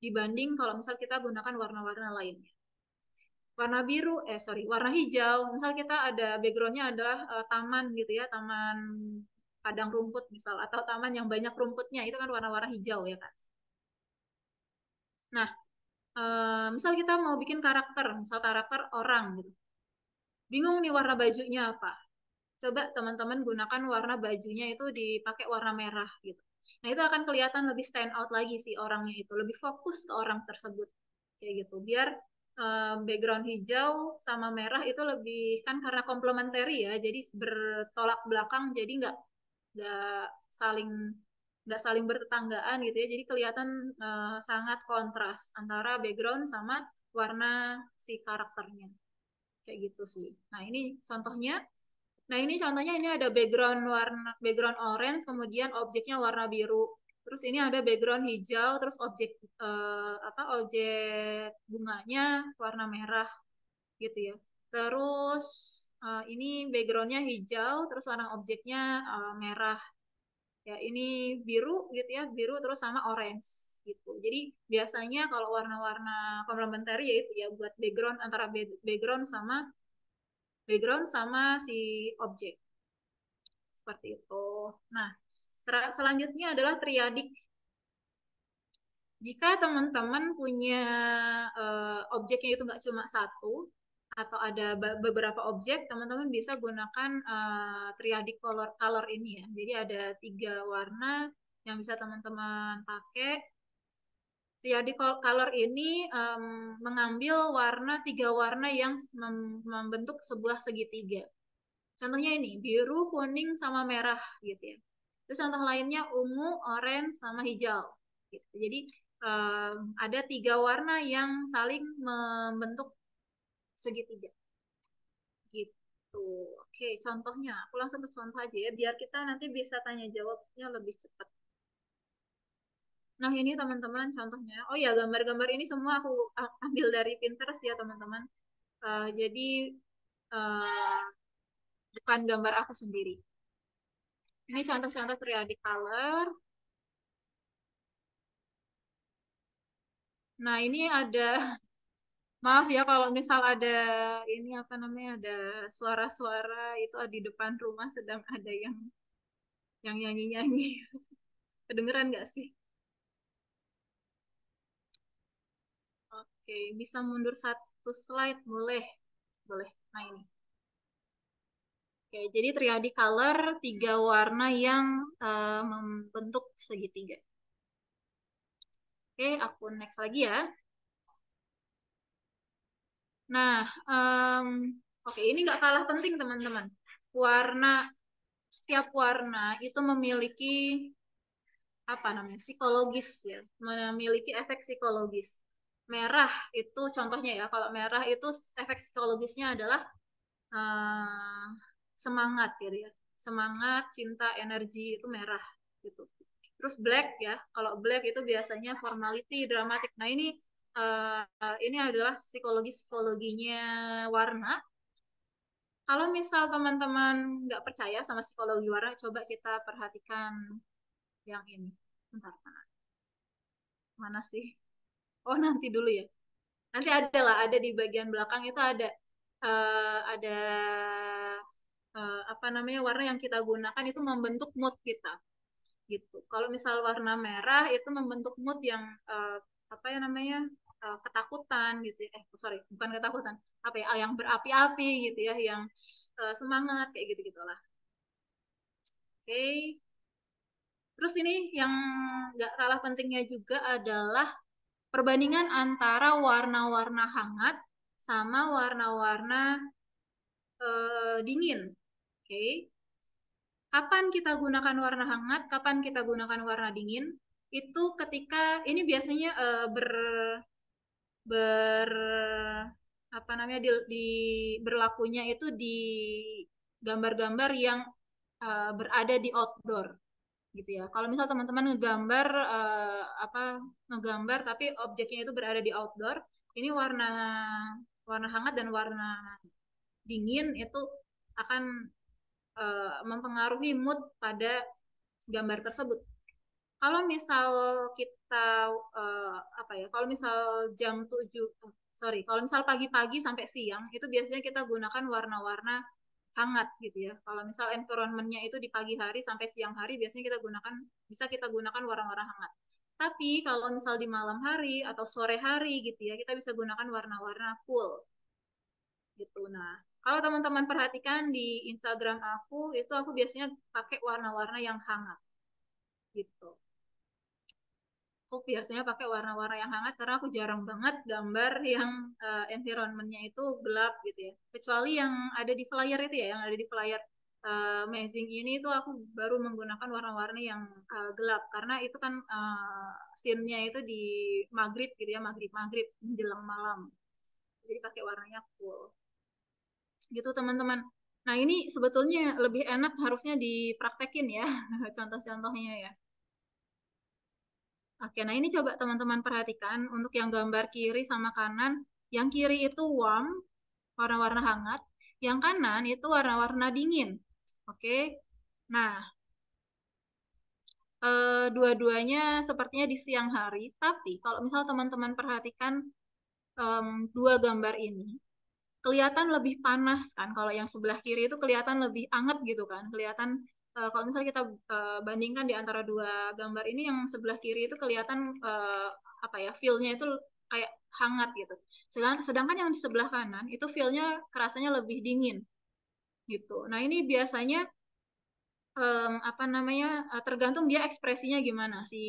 dibanding kalau misal kita gunakan warna-warna lainnya. Warna biru, warna hijau, misal kita ada backgroundnya adalah taman gitu ya, taman padang rumput misal, atau taman yang banyak rumputnya, itu kan warna-warna hijau ya kan. Nah, misal kita mau bikin karakter, misal karakter orang gitu. Bingung nih warna bajunya apa. Coba teman-teman gunakan warna bajunya itu dipakai warna merah gitu. Nah, itu akan kelihatan lebih stand out lagi sih orangnya itu, lebih fokus ke orang tersebut. Kayak gitu. Biar background hijau sama merah itu lebih kan karena komplementari ya, jadi bertolak belakang, jadi nggak saling nggak saling bertetanggaan gitu ya. Jadi kelihatan sangat kontras antara background sama warna si karakternya. Kayak gitu sih. Nah, ini contohnya. Nah, ini contohnya ini ada background orange, kemudian objeknya warna biru. Terus ini ada background hijau, terus objek bunganya warna merah gitu ya. Terus ini backgroundnya hijau, terus warna objeknya merah. Ya, ini biru gitu ya, biru terus sama orange gitu. Jadi biasanya kalau warna-warna komplementari ya itu ya buat background antara background sama si objek. Seperti itu. Nah, selanjutnya adalah triadik. Jika teman-teman punya objeknya itu nggak cuma satu, atau ada beberapa objek, teman-teman bisa gunakan triadik color ini ya. Jadi ada 3 warna yang bisa teman-teman pakai. Triadik color ini mengambil 3 warna yang membentuk sebuah segitiga. Contohnya ini, biru, kuning, sama merah gitu ya. Terus contoh lainnya ungu, orange, sama hijau. Gitu. Jadi ada 3 warna yang saling membentuk segitiga. Gitu. Oke, contohnya. Aku langsung ke contoh aja ya, biar kita nanti bisa tanya jawabnya lebih cepat. Nah, ini teman-teman contohnya. Oh ya, gambar-gambar ini semua aku ambil dari Pinterest ya, teman-teman. Jadi, uh, bukan gambar aku sendiri. Ini contoh-contoh triadic color. Nah, ini ada, maaf ya kalau misal ada ini apa namanya, ada suara-suara itu di depan rumah sedang ada yang nyanyi-nyanyi. Kedengeran nggak sih? Oke, bisa mundur 1 slide, boleh. Boleh. Nah, ini. Oke, jadi triadi color 3 warna yang membentuk segitiga. Oke, aku next lagi ya. Nah, oke, ini nggak kalah penting teman-teman. Setiap warna itu memiliki apa namanya psikologis ya, memiliki efek psikologis. Merah itu contohnya ya, kalau merah itu efek psikologisnya adalah uh, semangat gitu ya, semangat, cinta, energi itu merah gitu. Terus black ya, kalau black itu biasanya formality, dramatik. Nah, ini adalah psikologinya warna. Kalau misal teman-teman nggak percaya sama psikologi warna, coba kita perhatikan yang ini. Bentar, mana sih? Oh, nanti dulu ya. Nanti ada di bagian belakang itu ada apa namanya warna yang kita gunakan itu membentuk mood kita. gitu. Kalau misal warna merah itu membentuk mood yang apa ya namanya ketakutan gitu ya. Sorry, bukan ketakutan, apa ya, yang berapi-api gitu ya, yang semangat kayak gitu gitulah. Oke. Okay. Terus ini yang nggak kalah pentingnya juga adalah perbandingan antara warna-warna hangat sama warna-warna dingin. Oke. Okay. Kapan kita gunakan warna hangat, kapan kita gunakan warna dingin? Itu ketika ini biasanya ber apa namanya di berlakunya itu di gambar-gambar yang berada di outdoor gitu ya. Kalau misal teman-teman ngegambar apa ngegambar tapi objeknya itu berada di outdoor, ini warna warna hangat dan warna dingin itu akan mempengaruhi mood pada gambar tersebut. Kalau misal kita apa ya, kalau misal jam 7, sorry, kalau misal pagi-pagi sampai siang itu biasanya kita gunakan warna-warna hangat gitu ya. Kalau misal environmentnya itu di pagi hari sampai siang hari biasanya bisa kita gunakan warna-warna hangat. Tapi kalau misal di malam hari atau sore hari gitu ya, kita bisa gunakan warna-warna cool gitu. Nah, kalau teman-teman perhatikan di Instagram itu aku biasanya pakai warna-warna yang hangat gitu. Aku biasanya pakai warna-warna yang hangat karena aku jarang banget gambar yang environmentnya itu gelap gitu ya. Kecuali yang ada di flyer itu ya, yang ada di flyer Amazing ini itu aku baru menggunakan warna-warni yang gelap karena itu kan scene-nya itu di maghrib gitu ya, maghrib menjelang malam. Jadi pakai warnanya cool. Gitu teman-teman. Nah ini sebetulnya lebih enak harusnya dipraktekin ya contoh-contohnya ya. Oke, nah ini coba teman-teman perhatikan untuk yang gambar kiri sama kanan. Yang kiri itu warm, warna-warna hangat. Yang kanan itu warna-warna dingin. Oke, nah dua-duanya sepertinya di siang hari. Tapi kalau misal teman-teman perhatikan dua gambar ini, kelihatan lebih panas kan. Kalau yang sebelah kiri itu kelihatan lebih anget gitu kan. Kelihatan kalau misalnya kita bandingkan di antara dua gambar ini, yang sebelah kiri itu kelihatan apa ya, feel-nya itu kayak hangat gitu. Sedangkan yang di sebelah kanan itu feel-nya kerasanya lebih dingin gitu. Nah ini biasanya apa namanya tergantung dia ekspresinya gimana si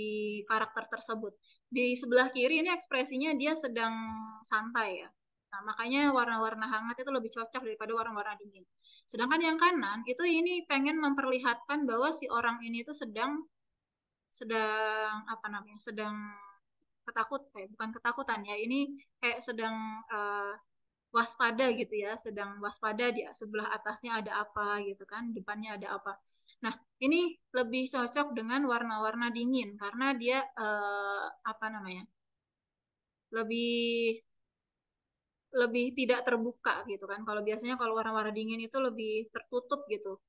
karakter tersebut. Di sebelah kiri ini ekspresinya dia sedang santai ya. Nah, makanya warna-warna hangat itu lebih cocok daripada warna-warna dingin. Sedangkan yang kanan itu ini pengen memperlihatkan bahwa si orang ini tuh sedang sedang apa namanya? Sedang bukan ketakutan ya. Ini kayak sedang waspada gitu ya, sedang waspada, di sebelah atasnya ada apa gitu kan, depannya ada apa. Nah, ini lebih cocok dengan warna-warna dingin karena dia apa namanya? lebih lebih tidak terbuka gitu kan. Kalau biasanya kalau warna-warna dingin itu lebih tertutup gitu.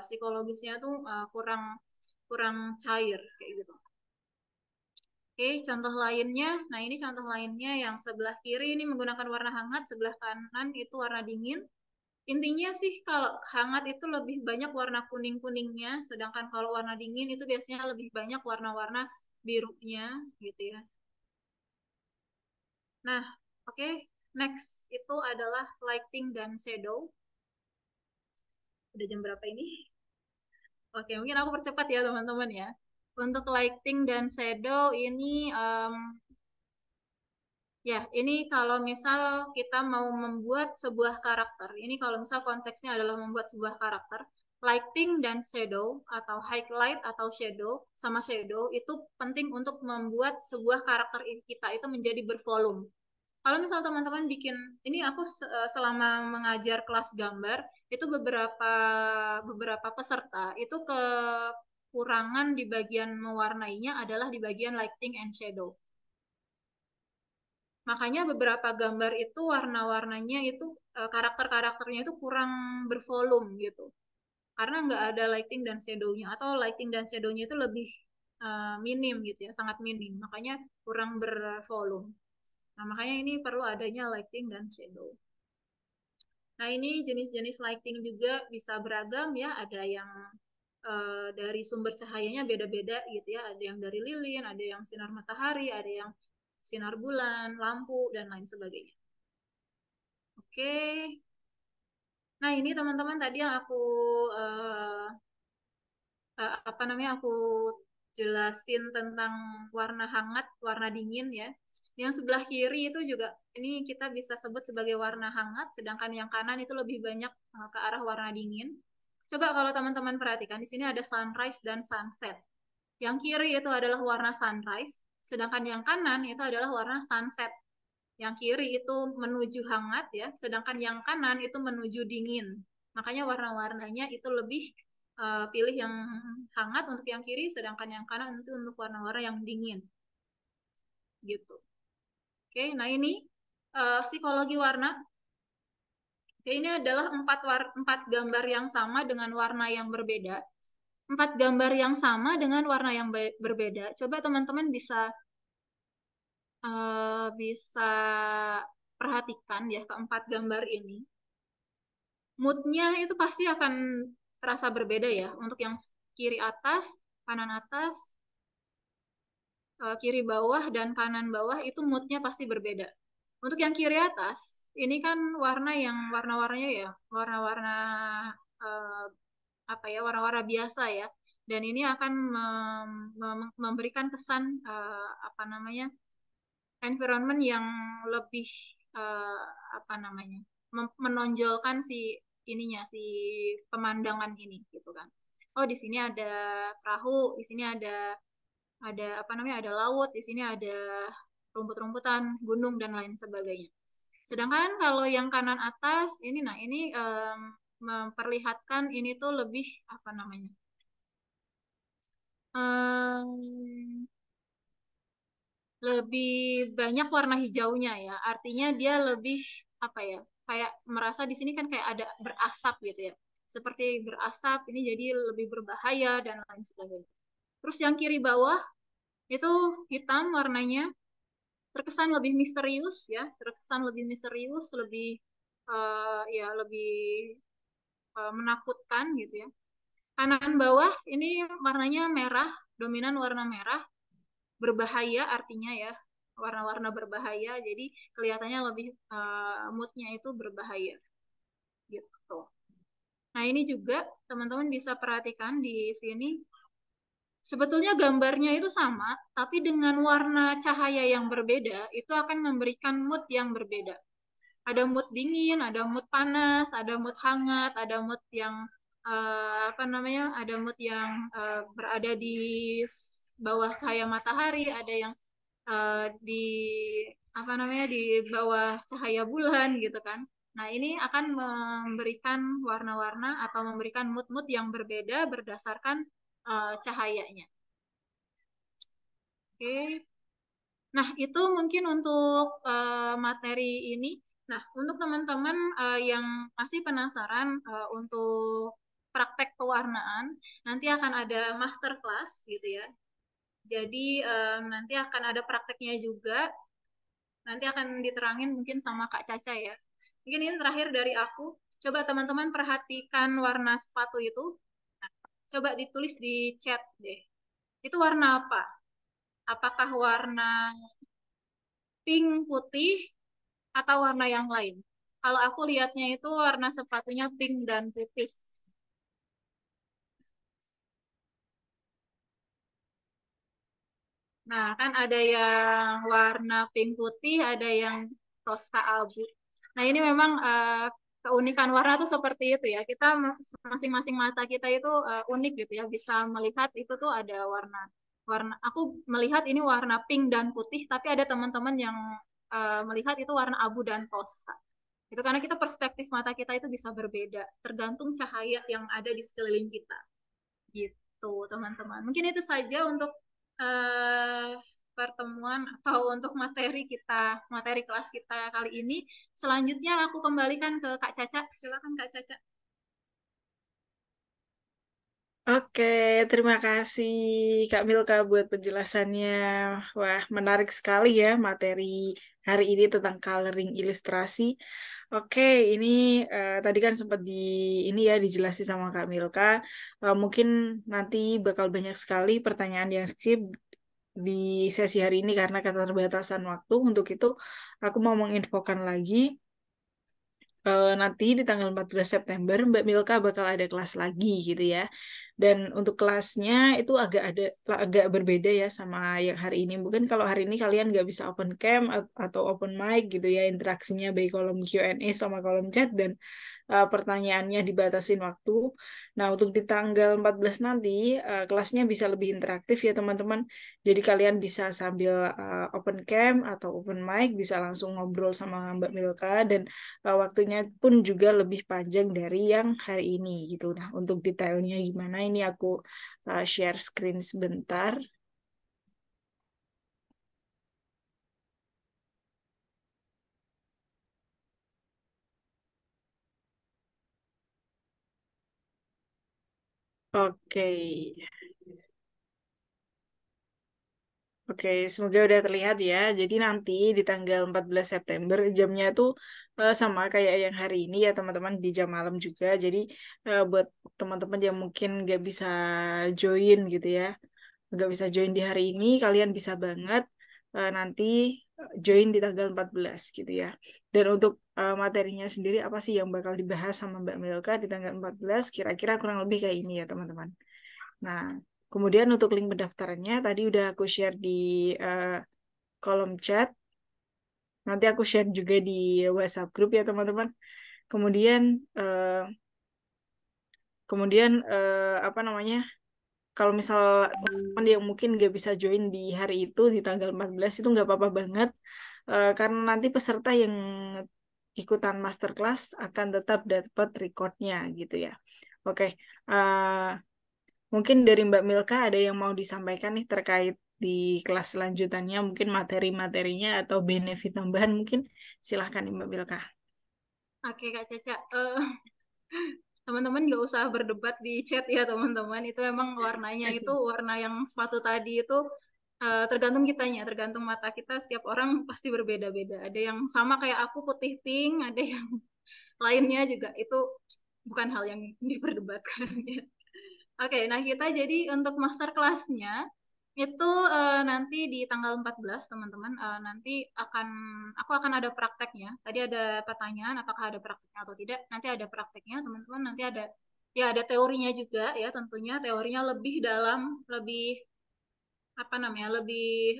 Psikologisnya tuh kurang kurang cair kayak gitu. Oke, contoh lainnya. Nah, ini contoh lainnya yang sebelah kiri ini menggunakan warna hangat, sebelah kanan itu warna dingin. Intinya sih kalau hangat itu lebih banyak warna kuning-kuningnya, sedangkan kalau warna dingin itu biasanya lebih banyak warna-warna birunya gitu ya. Nah, oke, next itu adalah lighting dan shadow. Udah jam berapa ini? Oke, mungkin aku percepat ya teman-teman ya. Untuk lighting dan shadow ini ya, ini kalau misal kita mau membuat sebuah karakter, ini kalau misal konteksnya adalah membuat sebuah karakter, lighting dan shadow atau highlight atau shadow sama shadow itu penting untuk membuat sebuah karakter kita itu menjadi bervolume. Kalau misal teman-teman bikin, ini aku selama mengajar kelas gambar, itu beberapa beberapa peserta itu kekurangan di bagian mewarnainya adalah di bagian lighting and shadow. Makanya beberapa gambar itu warna-warnanya itu karakter-karakternya itu kurang bervolume gitu. Karena nggak ada lighting dan shadow-nya atau lighting dan shadow-nya itu lebih minim gitu ya, sangat minim. Makanya kurang bervolume. Nah, makanya ini perlu adanya lighting dan shadow. Nah, ini jenis-jenis lighting juga bisa beragam ya. Ada yang dari sumber cahayanya beda-beda gitu ya. Ada yang dari lilin, ada yang sinar matahari, ada yang sinar bulan, lampu, dan lain sebagainya. Oke. Nah, ini teman-teman tadi yang aku uh, apa namanya aku jelasin tentang warna hangat, warna dingin ya. Yang sebelah kiri itu juga ini kita bisa sebut sebagai warna hangat, sedangkan yang kanan itu lebih banyak ke arah warna dingin. Coba kalau teman-teman perhatikan di sini ada sunrise dan sunset. Yang kiri itu adalah warna sunrise, sedangkan yang kanan itu adalah warna sunset. Yang kiri itu menuju hangat ya, sedangkan yang kanan itu menuju dingin. Makanya warna-warnanya itu lebih pilih yang hangat untuk yang kiri, sedangkan yang kanan itu untuk warna-warna yang dingin. Gitu. Oke, nah ini psikologi warna. Oke, ini adalah empat gambar yang sama dengan warna yang berbeda. Empat gambar yang sama dengan warna yang berbeda. Coba teman-teman bisa perhatikan ya keempat gambar ini. Moodnya itu pasti akan terasa berbeda ya. Untuk yang kiri atas, kanan atas, kiri bawah, dan kanan bawah itu moodnya pasti berbeda. Untuk yang kiri atas, ini kan warna-warnanya ya, warna-warna uh, apa ya, warna-warna biasa ya. Dan ini akan memberikan kesan apa namanya, environment yang lebih uh, apa namanya, menonjolkan si ininya, si pemandangan ini gitu kan. Oh, di sini ada perahu, di sini ada apa namanya, ada laut, di sini ada rumput-rumputan, gunung dan lain sebagainya. Sedangkan kalau yang kanan atas ini, nah ini memperlihatkan ini tuh lebih apa namanya, um, lebih banyak warna hijaunya ya. Artinya dia lebih apa ya? Kayak merasa di sini kan kayak ada berasap gitu ya. Seperti berasap ini jadi lebih berbahaya dan lain sebagainya. Terus yang kiri bawah itu hitam warnanya, terkesan lebih misterius ya, terkesan lebih misterius, lebih ya lebih menakutkan gitu ya. Kanan bawah ini warnanya merah, dominan warna merah, berbahaya artinya ya, warna-warna berbahaya, jadi kelihatannya lebih moodnya itu berbahaya gitu. Nah, ini juga teman-teman bisa perhatikan di sini, sebetulnya gambarnya itu sama, tapi dengan warna cahaya yang berbeda itu akan memberikan mood yang berbeda. Ada mood dingin, ada mood panas, ada mood hangat, ada mood yang apa namanya, ada mood yang berada di bawah cahaya matahari, ada yang di apa namanya, di bawah cahaya bulan gitu kan. Nah, ini akan memberikan warna-warna atau memberikan mood-mood yang berbeda berdasarkan cahayanya. Oke. Nah, itu mungkin untuk materi ini. Nah, untuk teman-teman yang masih penasaran untuk praktek pewarnaan, nanti akan ada master class gitu ya. Jadi nanti akan ada prakteknya juga. Nanti akan diterangin mungkin sama Kak Caca ya. Mungkin ini terakhir dari aku. Coba teman-teman perhatikan warna sepatu itu. Nah, coba ditulis di chat deh. Itu warna apa? Apakah warna pink, putih, atau warna yang lain? Kalau aku lihatnya itu warna sepatunya pink dan putih. Nah, kan ada yang warna pink putih, ada yang toska abu. Nah, ini memang keunikan warna tuh seperti itu ya. Kita masing-masing mata kita itu unik gitu ya, bisa melihat itu tuh ada warna warna. Aku melihat ini warna pink dan putih, tapi ada teman-teman yang melihat itu warna abu dan toska. Itu karena kita perspektif mata kita itu bisa berbeda, tergantung cahaya yang ada di sekeliling kita. Gitu, teman-teman. Mungkin itu saja untuk eh, pertemuan atau untuk materi kelas kita kali ini. Selanjutnya aku kembalikan ke Kak Caca. Silakan Kak Caca. Oke, terima kasih Kak Milka buat penjelasannya. Wah, menarik sekali ya materi hari ini tentang coloring ilustrasi. Oke, ini tadi kan sempat ini ya dijelasin sama Kak Milka. Mungkin nanti bakal banyak sekali pertanyaan yang skip di sesi hari ini karena keterbatasan waktu. Untuk itu, aku mau menginfokan lagi. Nanti di tanggal 14 September Mbak Milka bakal ada kelas lagi gitu ya. Dan untuk kelasnya itu agak berbeda ya sama yang hari ini. Mungkin kalau hari ini kalian nggak bisa open cam atau open mic gitu ya, interaksinya baik kolom Q&A sama kolom chat dan pertanyaannya dibatasin waktu. Nah, untuk di tanggal 14 nanti kelasnya bisa lebih interaktif ya teman-teman. Jadi kalian bisa sambil open cam atau open mic bisa langsung ngobrol sama Mbak Milka dan waktunya pun juga lebih panjang dari yang hari ini gitu. Nah, untuk detailnya gimana ini aku share screen sebentar. Oke. Oke, semoga udah terlihat ya. Jadi nanti di tanggal 14 September jamnya tuh sama kayak yang hari ini ya teman-teman di jam malam juga. Jadi buat teman-teman yang mungkin nggak bisa join gitu ya, nggak bisa join di hari ini, kalian bisa banget nanti join di tanggal 14 gitu ya. Dan untuk materinya sendiri apa sih yang bakal dibahas sama Mbak Milka di tanggal 14? Kira-kira kurang lebih kayak ini ya teman-teman. Nah, kemudian untuk link pendaftarannya tadi udah aku share di eh, kolom chat. Nanti aku share juga di WhatsApp group ya teman-teman. Kemudian eh, apa namanya? Kalau misal teman yang mungkin nggak bisa join di hari itu di tanggal 14 itu nggak apa-apa banget. Karena nanti peserta yang ikutan masterclass akan tetap dapat recordnya gitu ya. Oke, eh, mungkin dari Mbak Milka ada yang mau disampaikan nih terkait di kelas selanjutannya, mungkin materi-materinya atau benefit tambahan mungkin silahkan nih, Mbak Milka. Oke Kak Caca, teman-teman nggak usah berdebat di chat ya teman-teman. Itu emang warnanya itu warna yang sepatu tadi itu tergantung kitanya, tergantung mata kita. Setiap orang pasti berbeda-beda. Ada yang sama kayak aku putih pink, ada yang lainnya juga. Itu bukan hal yang diperdebatkan ya. Oke, nah kita jadi untuk master kelasnya itu nanti di tanggal 14 teman-teman. Nanti aku akan ada prakteknya. Tadi ada pertanyaan apakah ada prakteknya atau tidak. Nanti ada prakteknya teman-teman. Nanti ada ya ada teorinya juga ya tentunya. Teorinya lebih dalam, lebih apa namanya, lebih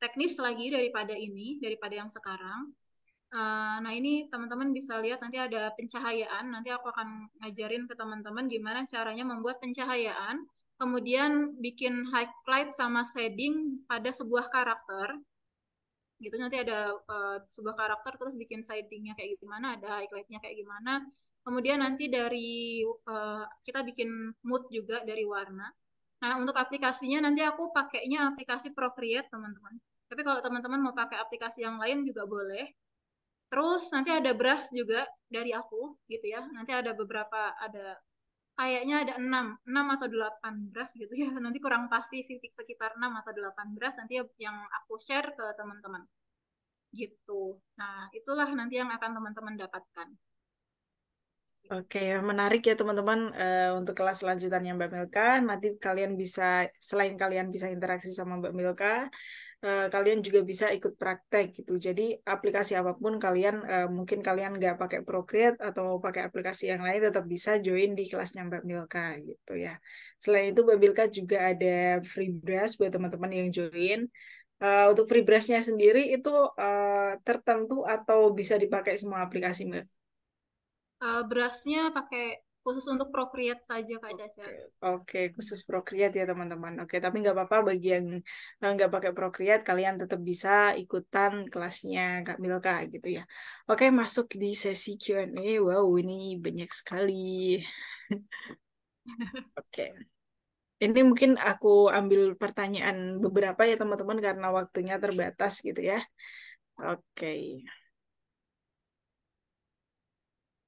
teknis lagi daripada daripada yang sekarang. Nah, ini teman-teman bisa lihat nanti ada pencahayaan. Nanti aku akan ngajarin ke teman-teman gimana caranya membuat pencahayaan, kemudian bikin highlight sama shading pada sebuah karakter. Gitu nanti ada sebuah karakter terus bikin shadingnya kayak gimana, ada highlightnya kayak gimana. Kemudian nanti dari kita bikin mood juga dari warna. Nah, untuk aplikasinya nanti aku pakainya aplikasi Procreate, teman-teman. Tapi kalau teman-teman mau pakai aplikasi yang lain juga boleh. Terus nanti ada brush juga dari aku gitu ya. Nanti ada beberapa kayaknya ada 6 atau 8 brush gitu ya. Nanti kurang pasti sih sekitar 6 atau 8 brush nanti yang aku share ke teman-teman gitu. Nah, itulah nanti yang akan teman-teman dapatkan. Oke, menarik ya teman-teman untuk kelas selanjutnya Mbak Milka. Nanti kalian bisa, selain kalian bisa interaksi sama Mbak Milka, kalian juga bisa ikut praktek gitu. Jadi aplikasi apapun kalian, mungkin kalian nggak pakai Procreate atau pakai aplikasi yang lain, tetap bisa join di kelasnya Mbak Milka gitu ya. Selain itu Mbak Milka juga ada free brush buat teman-teman yang join. Untuk free brushnya sendiri itu tertentu atau bisa dipakai semua aplikasi Mbak? Brushnya pakai khusus untuk Procreate saja Kak Caca. Oke, oke, khusus Procreate ya teman-teman. Oke, tapi nggak apa-apa bagi yang nggak pakai Procreate, kalian tetap bisa ikutan kelasnya Kak Milka gitu ya. Oke, masuk di sesi Q&A. Wow, ini banyak sekali. Oke, ini mungkin aku ambil pertanyaan beberapa ya teman-teman karena waktunya terbatas gitu ya. Oke.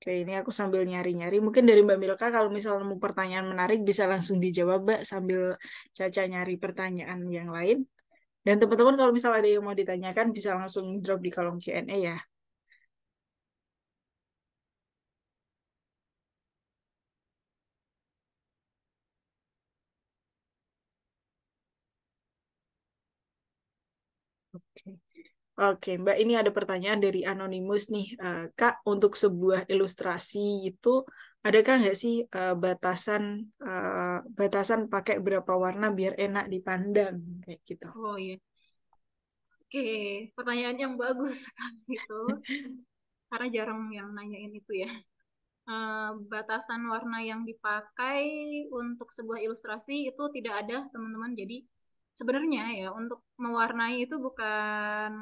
Oke, ini aku sambil nyari-nyari. Mungkin dari Mbak Milka kalau misalnya mau pertanyaan menarik bisa langsung dijawab, Mbak, sambil Caca nyari pertanyaan yang lain. Dan teman-teman kalau misalnya ada yang mau ditanyakan bisa langsung drop di kolom Q&A ya. Oke. Oke, Mbak, ini ada pertanyaan dari Anonymous nih. Kak, untuk sebuah ilustrasi itu adakah nggak sih batasan pakai berapa warna biar enak dipandang kayak gitu? Oh iya, oke, pertanyaan yang bagus sekali itu, karena jarang yang nanyain itu ya. Batasan warna yang dipakai untuk sebuah ilustrasi itu tidak ada, teman-teman. Jadi sebenarnya ya untuk mewarnai itu bukan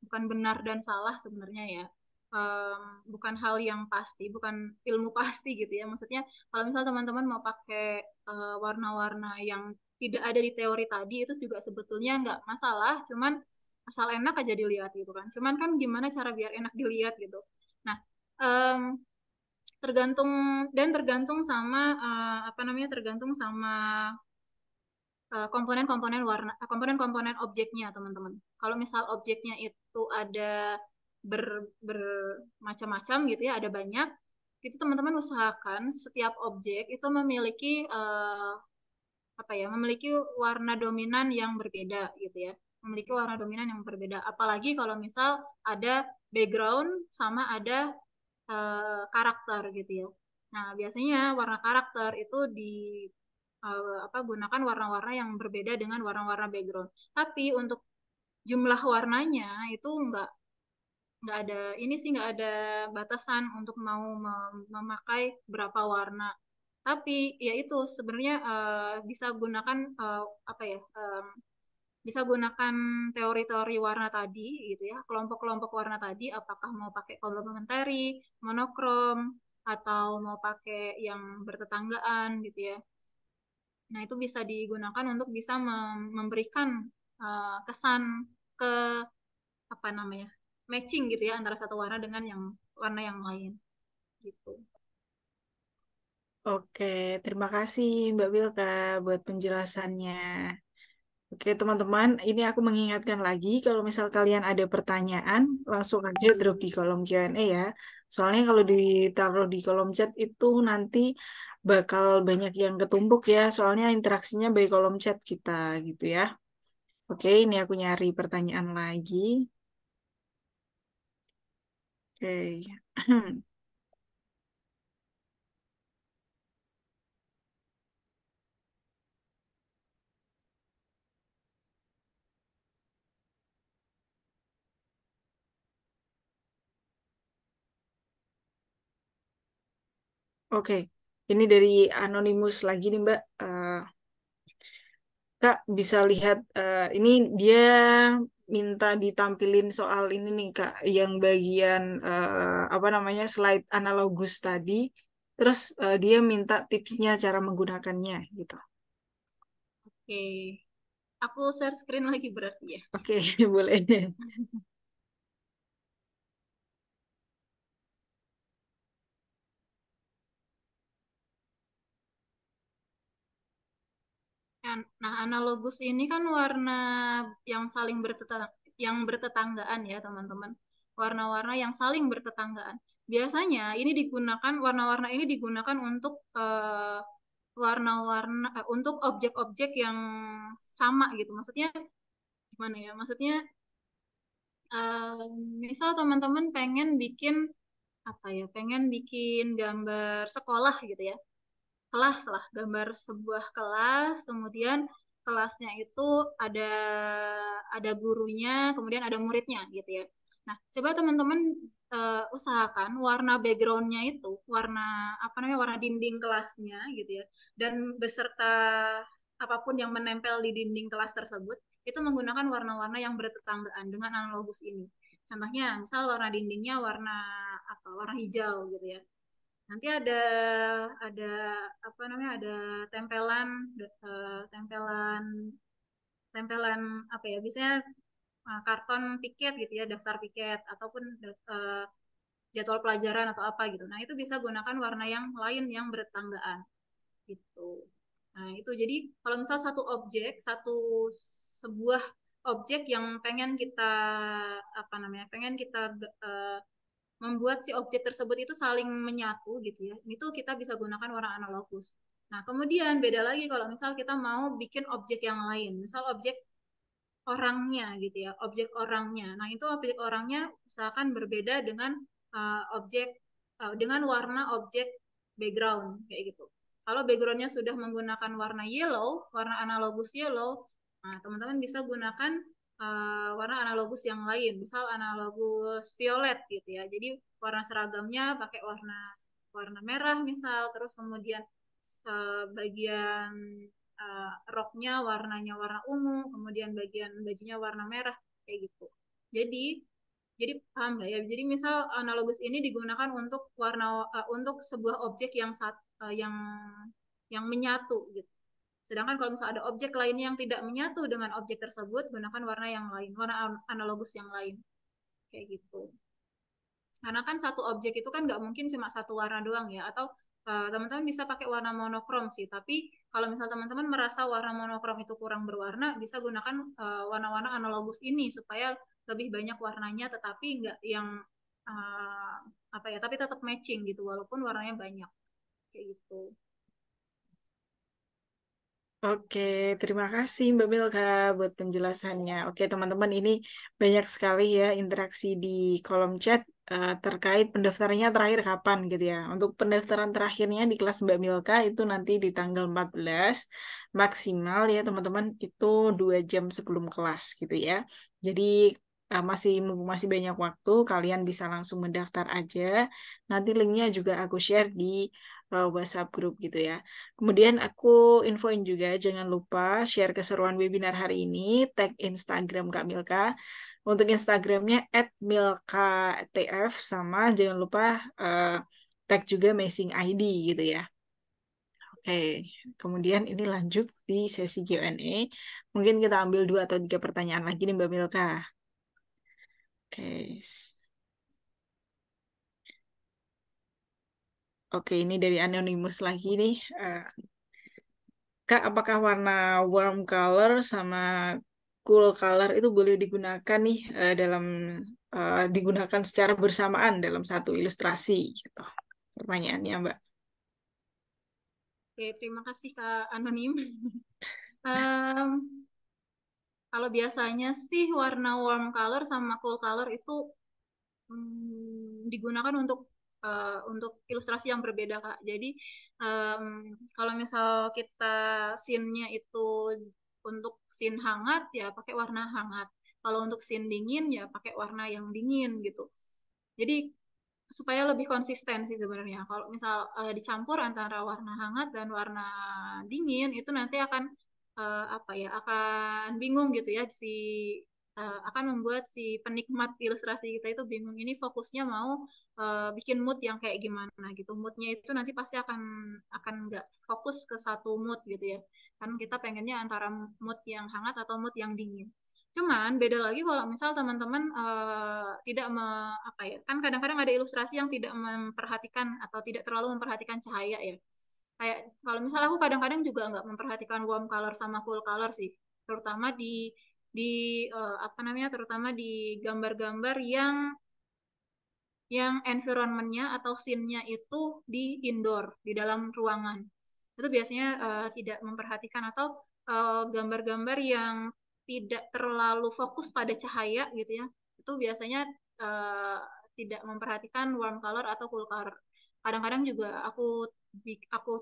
bukan benar dan salah sebenarnya ya. Bukan hal yang pasti, bukan ilmu pasti gitu ya. Maksudnya kalau misal teman-teman mau pakai warna-warna yang tidak ada di teori tadi itu juga sebetulnya nggak masalah, cuman asal enak aja dilihat gitu kan. Cuman kan gimana cara biar enak dilihat gitu. Nah, em, tergantung tergantung sama apa namanya, tergantung sama komponen-komponen warna, komponen-komponen objeknya teman-teman. Kalau misal objeknya itu ada bermacam-macam gitu ya, ada banyak, itu teman-teman usahakan setiap objek itu memiliki apa ya, memiliki warna dominan yang berbeda gitu ya, memiliki warna dominan yang berbeda. Apalagi kalau misal ada background sama ada karakter gitu ya. Nah, biasanya warna karakter itu di apa, gunakan warna-warna yang berbeda dengan warna-warna background. Tapi untuk jumlah warnanya itu nggak ada ini sih, nggak ada batasan untuk mau memakai berapa warna. Tapi ya itu sebenarnya bisa gunakan apa ya, bisa gunakan teori-teori warna tadi gitu ya, kelompok-kelompok warna tadi, apakah mau pakai komplementari, monokrom, atau mau pakai yang bertetanggaan gitu ya. Nah, itu bisa digunakan untuk bisa memberikan kesan ke apa namanya, matching gitu ya antara satu warna dengan yang warna yang lain gitu. Oke, terima kasih Mbak Wilka buat penjelasannya. Oke, teman-teman, ini aku mengingatkan lagi kalau misal kalian ada pertanyaan, langsung aja drop di kolom Q&A ya. Soalnya kalau ditaruh di kolom chat itu nanti bakal banyak yang ketumpuk ya, soalnya interaksinya by kolom chat kita gitu ya. Oke, ini aku nyari pertanyaan lagi. Oke. Oke, ini dari Anonymous lagi nih Mbak. Kak bisa lihat ini dia minta ditampilin soal ini nih Kak, yang bagian apa namanya slide analogus tadi. Terus dia minta tipsnya cara menggunakannya gitu. Oke, aku share screen lagi berarti ya. Oke, boleh. Nah, analogus ini kan warna yang saling bertetanggaan ya, teman-teman. Warna-warna yang saling bertetanggaan. Biasanya ini digunakan, warna-warna ini digunakan untuk warna-warna untuk objek-objek yang sama gitu. Maksudnya gimana ya? Maksudnya eh, misal teman-teman pengen bikin apa ya? Pengen bikin gambar sekolah gitu ya, kelas lah, gambar sebuah kelas, kemudian kelasnya itu ada ada gurunya, kemudian ada muridnya gitu ya. Nah, coba teman-teman usahakan warna backgroundnya itu warna apa namanya, warna dinding kelasnya gitu ya, dan beserta apapun yang menempel di dinding kelas tersebut itu menggunakan warna-warna yang bertetanggaan dengan analogus ini. Contohnya, misal warna dindingnya warna apa, warna hijau gitu ya. Nanti ada apa namanya, ada tempelan tempelan tempelan apa ya, biasanya karton piket gitu ya, daftar piket ataupun jadwal pelajaran atau apa gitu. Nah, itu bisa gunakan warna yang lain yang bertetanggaan gitu. Nah, itu jadi kalau misal satu objek, sebuah objek yang pengen kita apa namanya? Pengen kita membuat si objek tersebut itu saling menyatu gitu ya. Itu kita bisa gunakan warna analogus. Nah, kemudian beda lagi kalau misal kita mau bikin objek yang lain. Misal objek orangnya gitu ya, objek orangnya. Nah, itu objek orangnya misalkan berbeda dengan dengan warna objek background kayak gitu. Kalau backgroundnya sudah menggunakan warna yellow, warna analogus yellow, nah teman-teman bisa gunakan warna analogus yang lain, misal analogus violet gitu ya. Jadi warna seragamnya pakai warna warna merah misal, terus kemudian bagian roknya warnanya warna ungu, kemudian bagian bajunya warna merah kayak gitu. Jadi jadi paham nggak ya? Jadi misal analogus ini digunakan untuk untuk sebuah objek yang menyatu gitu. Sedangkan kalau misalnya ada objek lainnya yang tidak menyatu dengan objek tersebut, gunakan warna yang lain, warna analogus yang lain kayak gitu. Karena kan satu objek itu kan nggak mungkin cuma satu warna doang ya, atau teman-teman bisa pakai warna monokrom sih. Tapi kalau misal teman-teman merasa warna monokrom itu kurang berwarna, bisa gunakan warna-warna analogus ini supaya lebih banyak warnanya, tetapi nggak yang uh, apa ya, tapi tetap matching gitu, walaupun warnanya banyak kayak gitu. Oke, terima kasih Mbak Milka buat penjelasannya. Oke, teman-teman, ini banyak sekali ya interaksi di kolom chat terkait pendaftarannya terakhir kapan gitu ya. Untuk pendaftaran terakhirnya di kelas Mbak Milka itu nanti di tanggal 14 maksimal ya teman-teman, itu 2 jam sebelum kelas gitu ya. Jadi masih banyak waktu, kalian bisa langsung mendaftar aja. Nanti linknya juga aku share di WhatsApp grup gitu ya. Kemudian aku infoin juga, jangan lupa share keseruan webinar hari ini, tag Instagram Kak Milka. Untuk Instagramnya @milkatf, sama jangan lupa eh, tag juga Amazing ID gitu ya. Oke, kemudian ini lanjut di sesi Q&A. Mungkin kita ambil 2 atau 3 pertanyaan lagi nih Mbak Milka. Oke, Oke, ini dari Anonymous lagi nih. Kak, apakah warna warm color sama cool color itu boleh digunakan nih digunakan secara bersamaan dalam satu ilustrasi gitu. Pertanyaannya, Mbak. Oke, terima kasih Kak Anonim. Em, Kalau biasanya sih warna warm color sama cool color itu digunakan untuk ilustrasi yang berbeda Kak. Jadi kalau misal kita scene-nya itu untuk scene hangat ya pakai warna hangat. Kalau untuk scene dingin ya pakai warna yang dingin gitu. Jadi supaya lebih konsisten sih sebenarnya. Kalau misal dicampur antara warna hangat dan warna dingin itu nanti akan apa ya akan bingung gitu ya akan membuat si penikmat ilustrasi kita itu bingung ini fokusnya mau bikin mood yang kayak gimana gitu. Moodnya itu nanti pasti akan nggak fokus ke satu mood gitu ya. Kan kita pengennya antara mood yang hangat atau mood yang dingin. Cuman beda lagi kalau misal teman-teman tidak apa ya, kan kadang-kadang ada ilustrasi yang tidak memperhatikan atau tidak terlalu memperhatikan cahaya ya. Kayak kalau misal aku kadang-kadang juga nggak memperhatikan warm color sama cool color sih, terutama di apa namanya, terutama di gambar-gambar yang environmentnya atau scene-nya itu di indoor, di dalam ruangan. Itu biasanya tidak memperhatikan atau gambar-gambar yang tidak terlalu fokus pada cahaya gitu ya. Itu biasanya uh, tidak memperhatikan warm color atau cool color. Kadang-kadang juga aku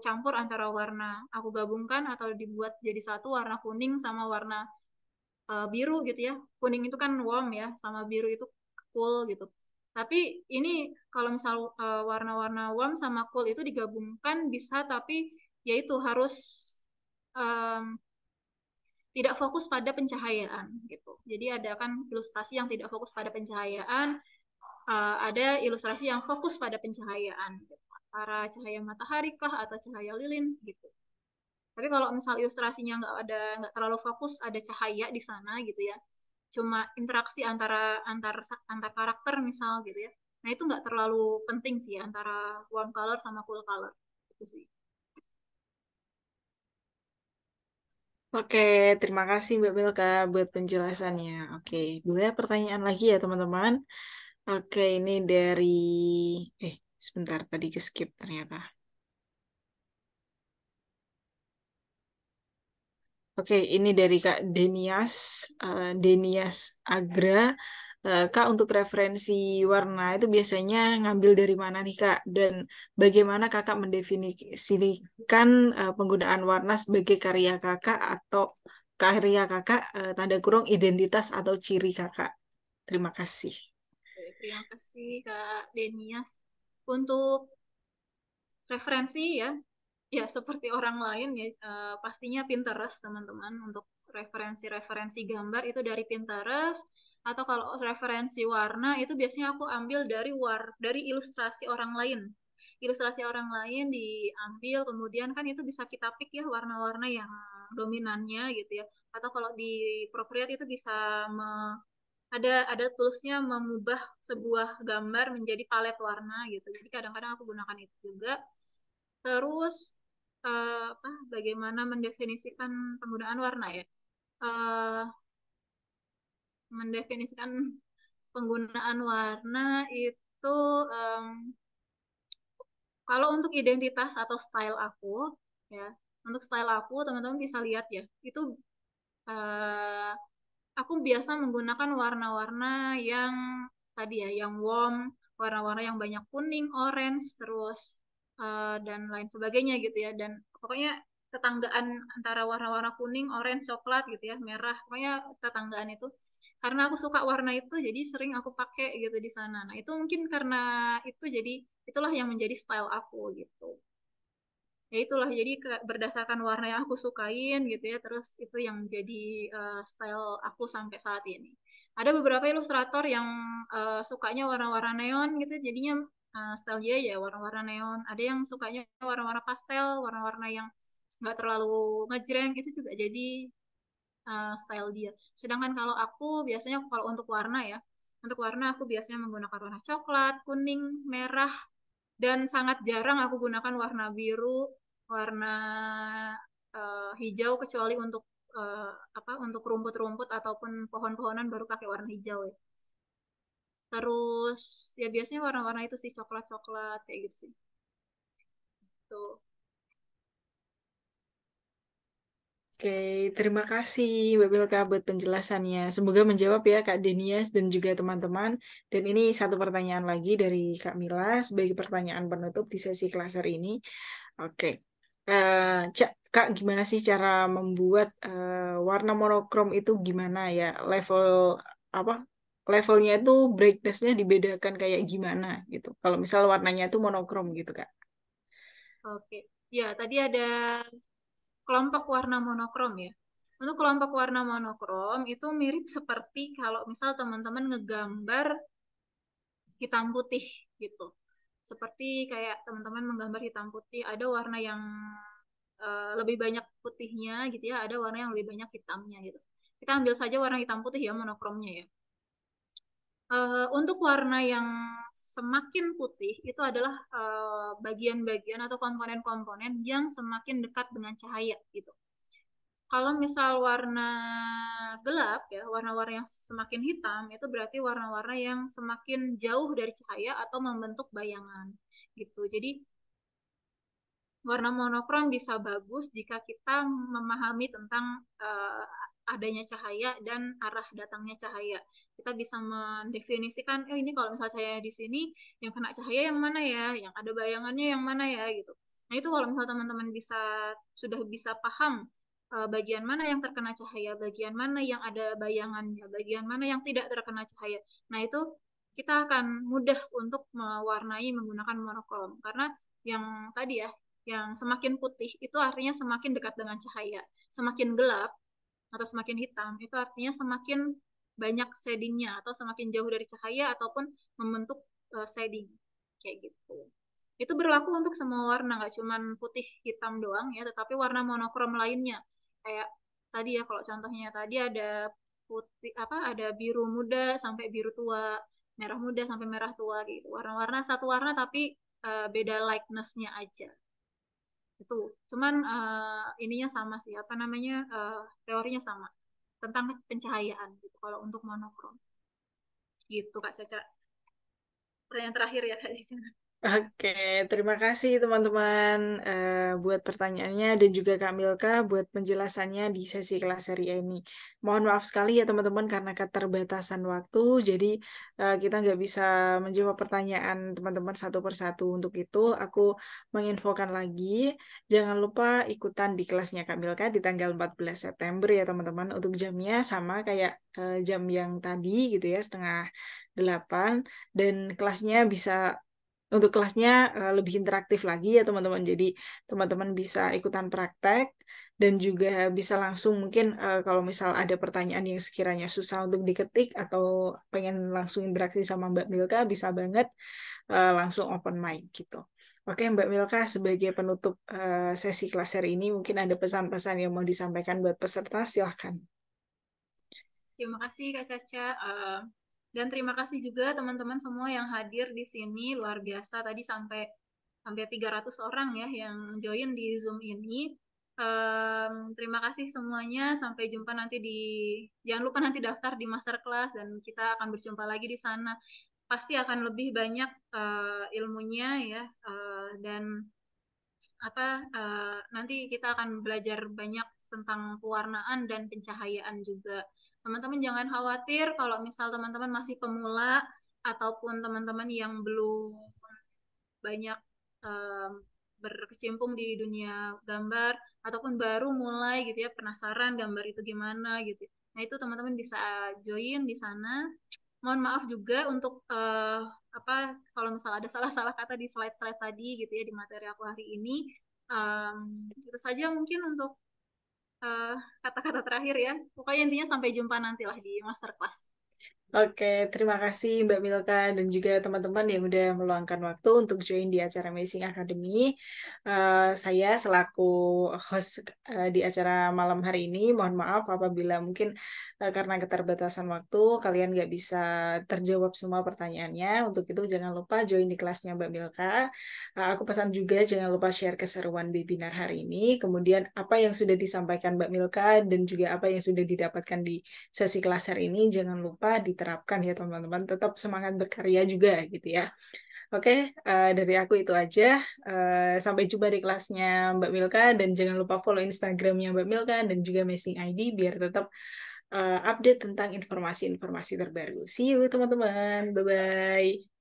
campur antara warna, aku gabungkan atau dibuat jadi satu warna kuning sama warna biru gitu ya. Kuning itu kan warm ya, sama biru itu cool gitu. Tapi ini kalau misal warna-warna warm sama cool itu digabungkan bisa, tapi yaitu harus um, tidak fokus pada pencahayaan gitu. Jadi ada kan ilustrasi yang tidak fokus pada pencahayaan, ada ilustrasi yang fokus pada pencahayaan, gitu. Antara cahaya matahari kah atau cahaya lilin gitu. Tapi kalau misal ilustrasinya nggak terlalu fokus ada cahaya di sana gitu ya, cuma interaksi antar antar karakter misal gitu ya, Nah itu nggak terlalu penting sih antara warm color sama cool color itu sih. Oke, terima kasih Mbak Milka buat penjelasannya. Oke, dua pertanyaan lagi ya teman-teman. Oke, ini dari sebentar tadi ke skip ternyata. Oke, ini dari Kak Denias, Denias Agra. Kak, untuk referensi warna itu biasanya ngambil dari mana nih Kak? Dan bagaimana Kakak mendefinisikan penggunaan warna sebagai karya Kakak atau karya Kakak, tanda kurung identitas atau ciri Kakak? Terima kasih. Oke, terima kasih Kak Denias. Untuk referensi ya, ya seperti orang lain ya, pastinya Pinterest teman-teman. Untuk referensi-referensi gambar itu dari Pinterest, atau kalau referensi warna itu biasanya aku ambil dari ilustrasi orang lain. Ilustrasi orang lain diambil, kemudian kan itu bisa kita pick ya warna-warna yang dominannya gitu ya. Atau kalau di Procreate itu bisa ada toolsnya mengubah sebuah gambar menjadi palet warna gitu. Jadi kadang-kadang aku gunakan itu juga. Terus bagaimana mendefinisikan penggunaan warna ya? Eh, mendefinisikan penggunaan warna itu, em, kalau untuk identitas atau style aku ya, untuk style aku teman-teman bisa lihat ya, itu eh, aku biasa menggunakan warna-warna yang tadi ya, yang warm, warna-warna yang banyak kuning, orange, terus dan lain sebagainya gitu ya. Dan pokoknya tetanggaan antara warna-warna kuning, orange, coklat gitu ya, merah, pokoknya tetanggaan itu. Karena aku suka warna itu, jadi sering aku pakai gitu di sana. Nah, itu mungkin karena itu jadi itulah yang menjadi style aku gitu. Ya itulah, jadi berdasarkan warna yang aku sukain gitu ya, terus itu yang menjadi style aku sampai saat ini. Ada beberapa ilustrator yang sukanya warna-warna neon gitu, jadinya style dia ya warna-warna neon. Ada yang sukanya warna-warna pastel, warna-warna yang nggak terlalu ngejreng, itu juga jadi style dia. Sedangkan kalau aku biasanya kalau untuk warna ya, untuk warna aku biasanya menggunakan warna coklat, kuning, merah, dan sangat jarang aku gunakan warna biru, warna hijau, kecuali untuk eh, untuk rumput-rumput ataupun pohon-pohonan baru pakai warna hijau ya. Terus ya biasanya warna-warna itu sih, coklat-coklat kayak gitu sih. Tuh. Oke, terima kasih Mbak Milka buat penjelasannya. Semoga menjawab ya Kak Denias dan juga teman-teman. Dan ini satu pertanyaan lagi dari Kak Mila sebagai pertanyaan penutup di sesi kelas hari ini. Oke, Kak, gimana sih cara membuat warna monokrom itu gimana ya? Apa? Levelnya itu brightness-nya dibedakan kayak gimana gitu. Kalau misal warnanya itu monokrom gitu Kak. Oke. Ya, tadi ada kelompok warna monokrom ya. Untuk kelompok warna monokrom itu mirip seperti kalau misal teman-teman ngegambar hitam putih gitu. Seperti kayak teman-teman menggambar hitam putih, ada warna yang lebih banyak putihnya gitu ya, ada warna yang lebih banyak hitamnya gitu. Kita ambil saja warna hitam putih ya, monokromnya ya. Untuk warna yang semakin putih itu adalah bagian-bagian atau komponen-komponen yang semakin dekat dengan cahaya gitu. Kalau misal warna gelap ya, warna-warna yang semakin hitam itu berarti warna-warna yang semakin jauh dari cahaya atau membentuk bayangan gitu. Jadi warna monokrom bisa bagus jika kita memahami tentang adanya cahaya dan arah datangnya cahaya. Kita bisa mendefinisikan, oh ini kalau misalnya cahaya di sini, yang kena cahaya yang mana ya, yang ada bayangannya yang mana ya gitu. Nah itu kalau misalnya teman-teman sudah bisa paham bagian mana yang terkena cahaya, bagian mana yang ada bayangannya, bagian mana yang tidak terkena cahaya. Nah itu kita akan mudah untuk mewarnai menggunakan monokrom, karena yang tadi ya, yang semakin putih itu artinya semakin dekat dengan cahaya. Semakin gelap atau semakin hitam itu artinya semakin banyak shadingnya atau semakin jauh dari cahaya ataupun membentuk shading kayak gitu. Itu berlaku untuk semua warna, nggak cuma putih hitam doang ya, tetapi warna monokrom lainnya. Kayak tadi ya, kalau contohnya tadi ada putih ada biru muda sampai biru tua. merah muda sampai merah tua gitu. Warna-warna satu warna tapi beda likeness-nya aja. Itu. Cuman ininya sama sih, apa namanya? Teorinya sama tentang pencahayaan gitu kalau untuk monokrom. Gitu Kak Caca. Pertanyaan terakhir ya Kak Caca. Oke, terima kasih teman-teman buat pertanyaannya dan juga Kak Milka buat penjelasannya di sesi kelas seri ini. Mohon maaf sekali ya teman-teman karena keterbatasan waktu, jadi kita nggak bisa menjawab pertanyaan teman-teman satu persatu. Untuk itu, aku menginfokan lagi, jangan lupa ikutan di kelasnya Kak Milka di tanggal 14 September ya teman-teman. Untuk jamnya sama kayak jam yang tadi gitu ya, 7:30. Dan kelasnya bisa untuk kelasnya lebih interaktif lagi ya teman-teman. Jadi teman-teman bisa ikutan praktek dan juga bisa langsung mungkin kalau misal ada pertanyaan yang sekiranya susah untuk diketik atau pengen langsung interaksi sama Mbak Milka bisa banget langsung open mic gitu. Oke Mbak Milka sebagai penutup sesi kelas hari ini mungkin ada pesan-pesan yang mau disampaikan buat peserta silahkan. Terima kasih Kak Caca. Dan terima kasih juga teman-teman semua yang hadir di sini. Luar biasa tadi sampai sampai 300 orang ya yang join di Zoom ini. Terima kasih semuanya. Sampai jumpa nanti di jangan lupa nanti daftar di masterclass dan kita akan berjumpa lagi di sana. Pasti akan lebih banyak ilmunya ya dan apa nanti kita akan belajar banyak tentang pewarnaan dan pencahayaan juga. Teman-teman jangan khawatir kalau misal teman-teman masih pemula ataupun teman-teman yang belum banyak um, berkecimpung di dunia gambar ataupun baru mulai gitu ya penasaran gambar itu gimana gitu. Nah itu teman-teman bisa join di sana. Mohon maaf juga untuk apa kalau misal ada salah-salah kata di slide-slide tadi gitu ya di materi aku hari ini. Itu saja mungkin untuk eh, kata-kata terakhir ya. Pokoknya intinya sampai jumpa nantilah di masterclass. Oke, terima kasih Mbak Milka dan juga teman-teman yang udah meluangkan waktu untuk join di acara Amazing Academy. Saya selaku host di acara malam hari ini, mohon maaf apabila mungkin karena keterbatasan waktu kalian nggak bisa terjawab semua pertanyaannya. Untuk itu jangan lupa join di kelasnya Mbak Milka. Aku pesan juga jangan lupa share keseruan webinar hari ini. Kemudian apa yang sudah disampaikan Mbak Milka dan juga apa yang sudah didapatkan di sesi kelas hari ini jangan lupa diterapkan ya teman-teman. Tetap semangat berkarya juga gitu ya. Oke, dari aku itu aja. Sampai jumpa di kelasnya Mbak Milka dan jangan lupa follow Instagramnya Mbak Milka dan juga Messing ID biar tetap update tentang informasi-informasi terbaru. See you teman-teman. Bye-bye.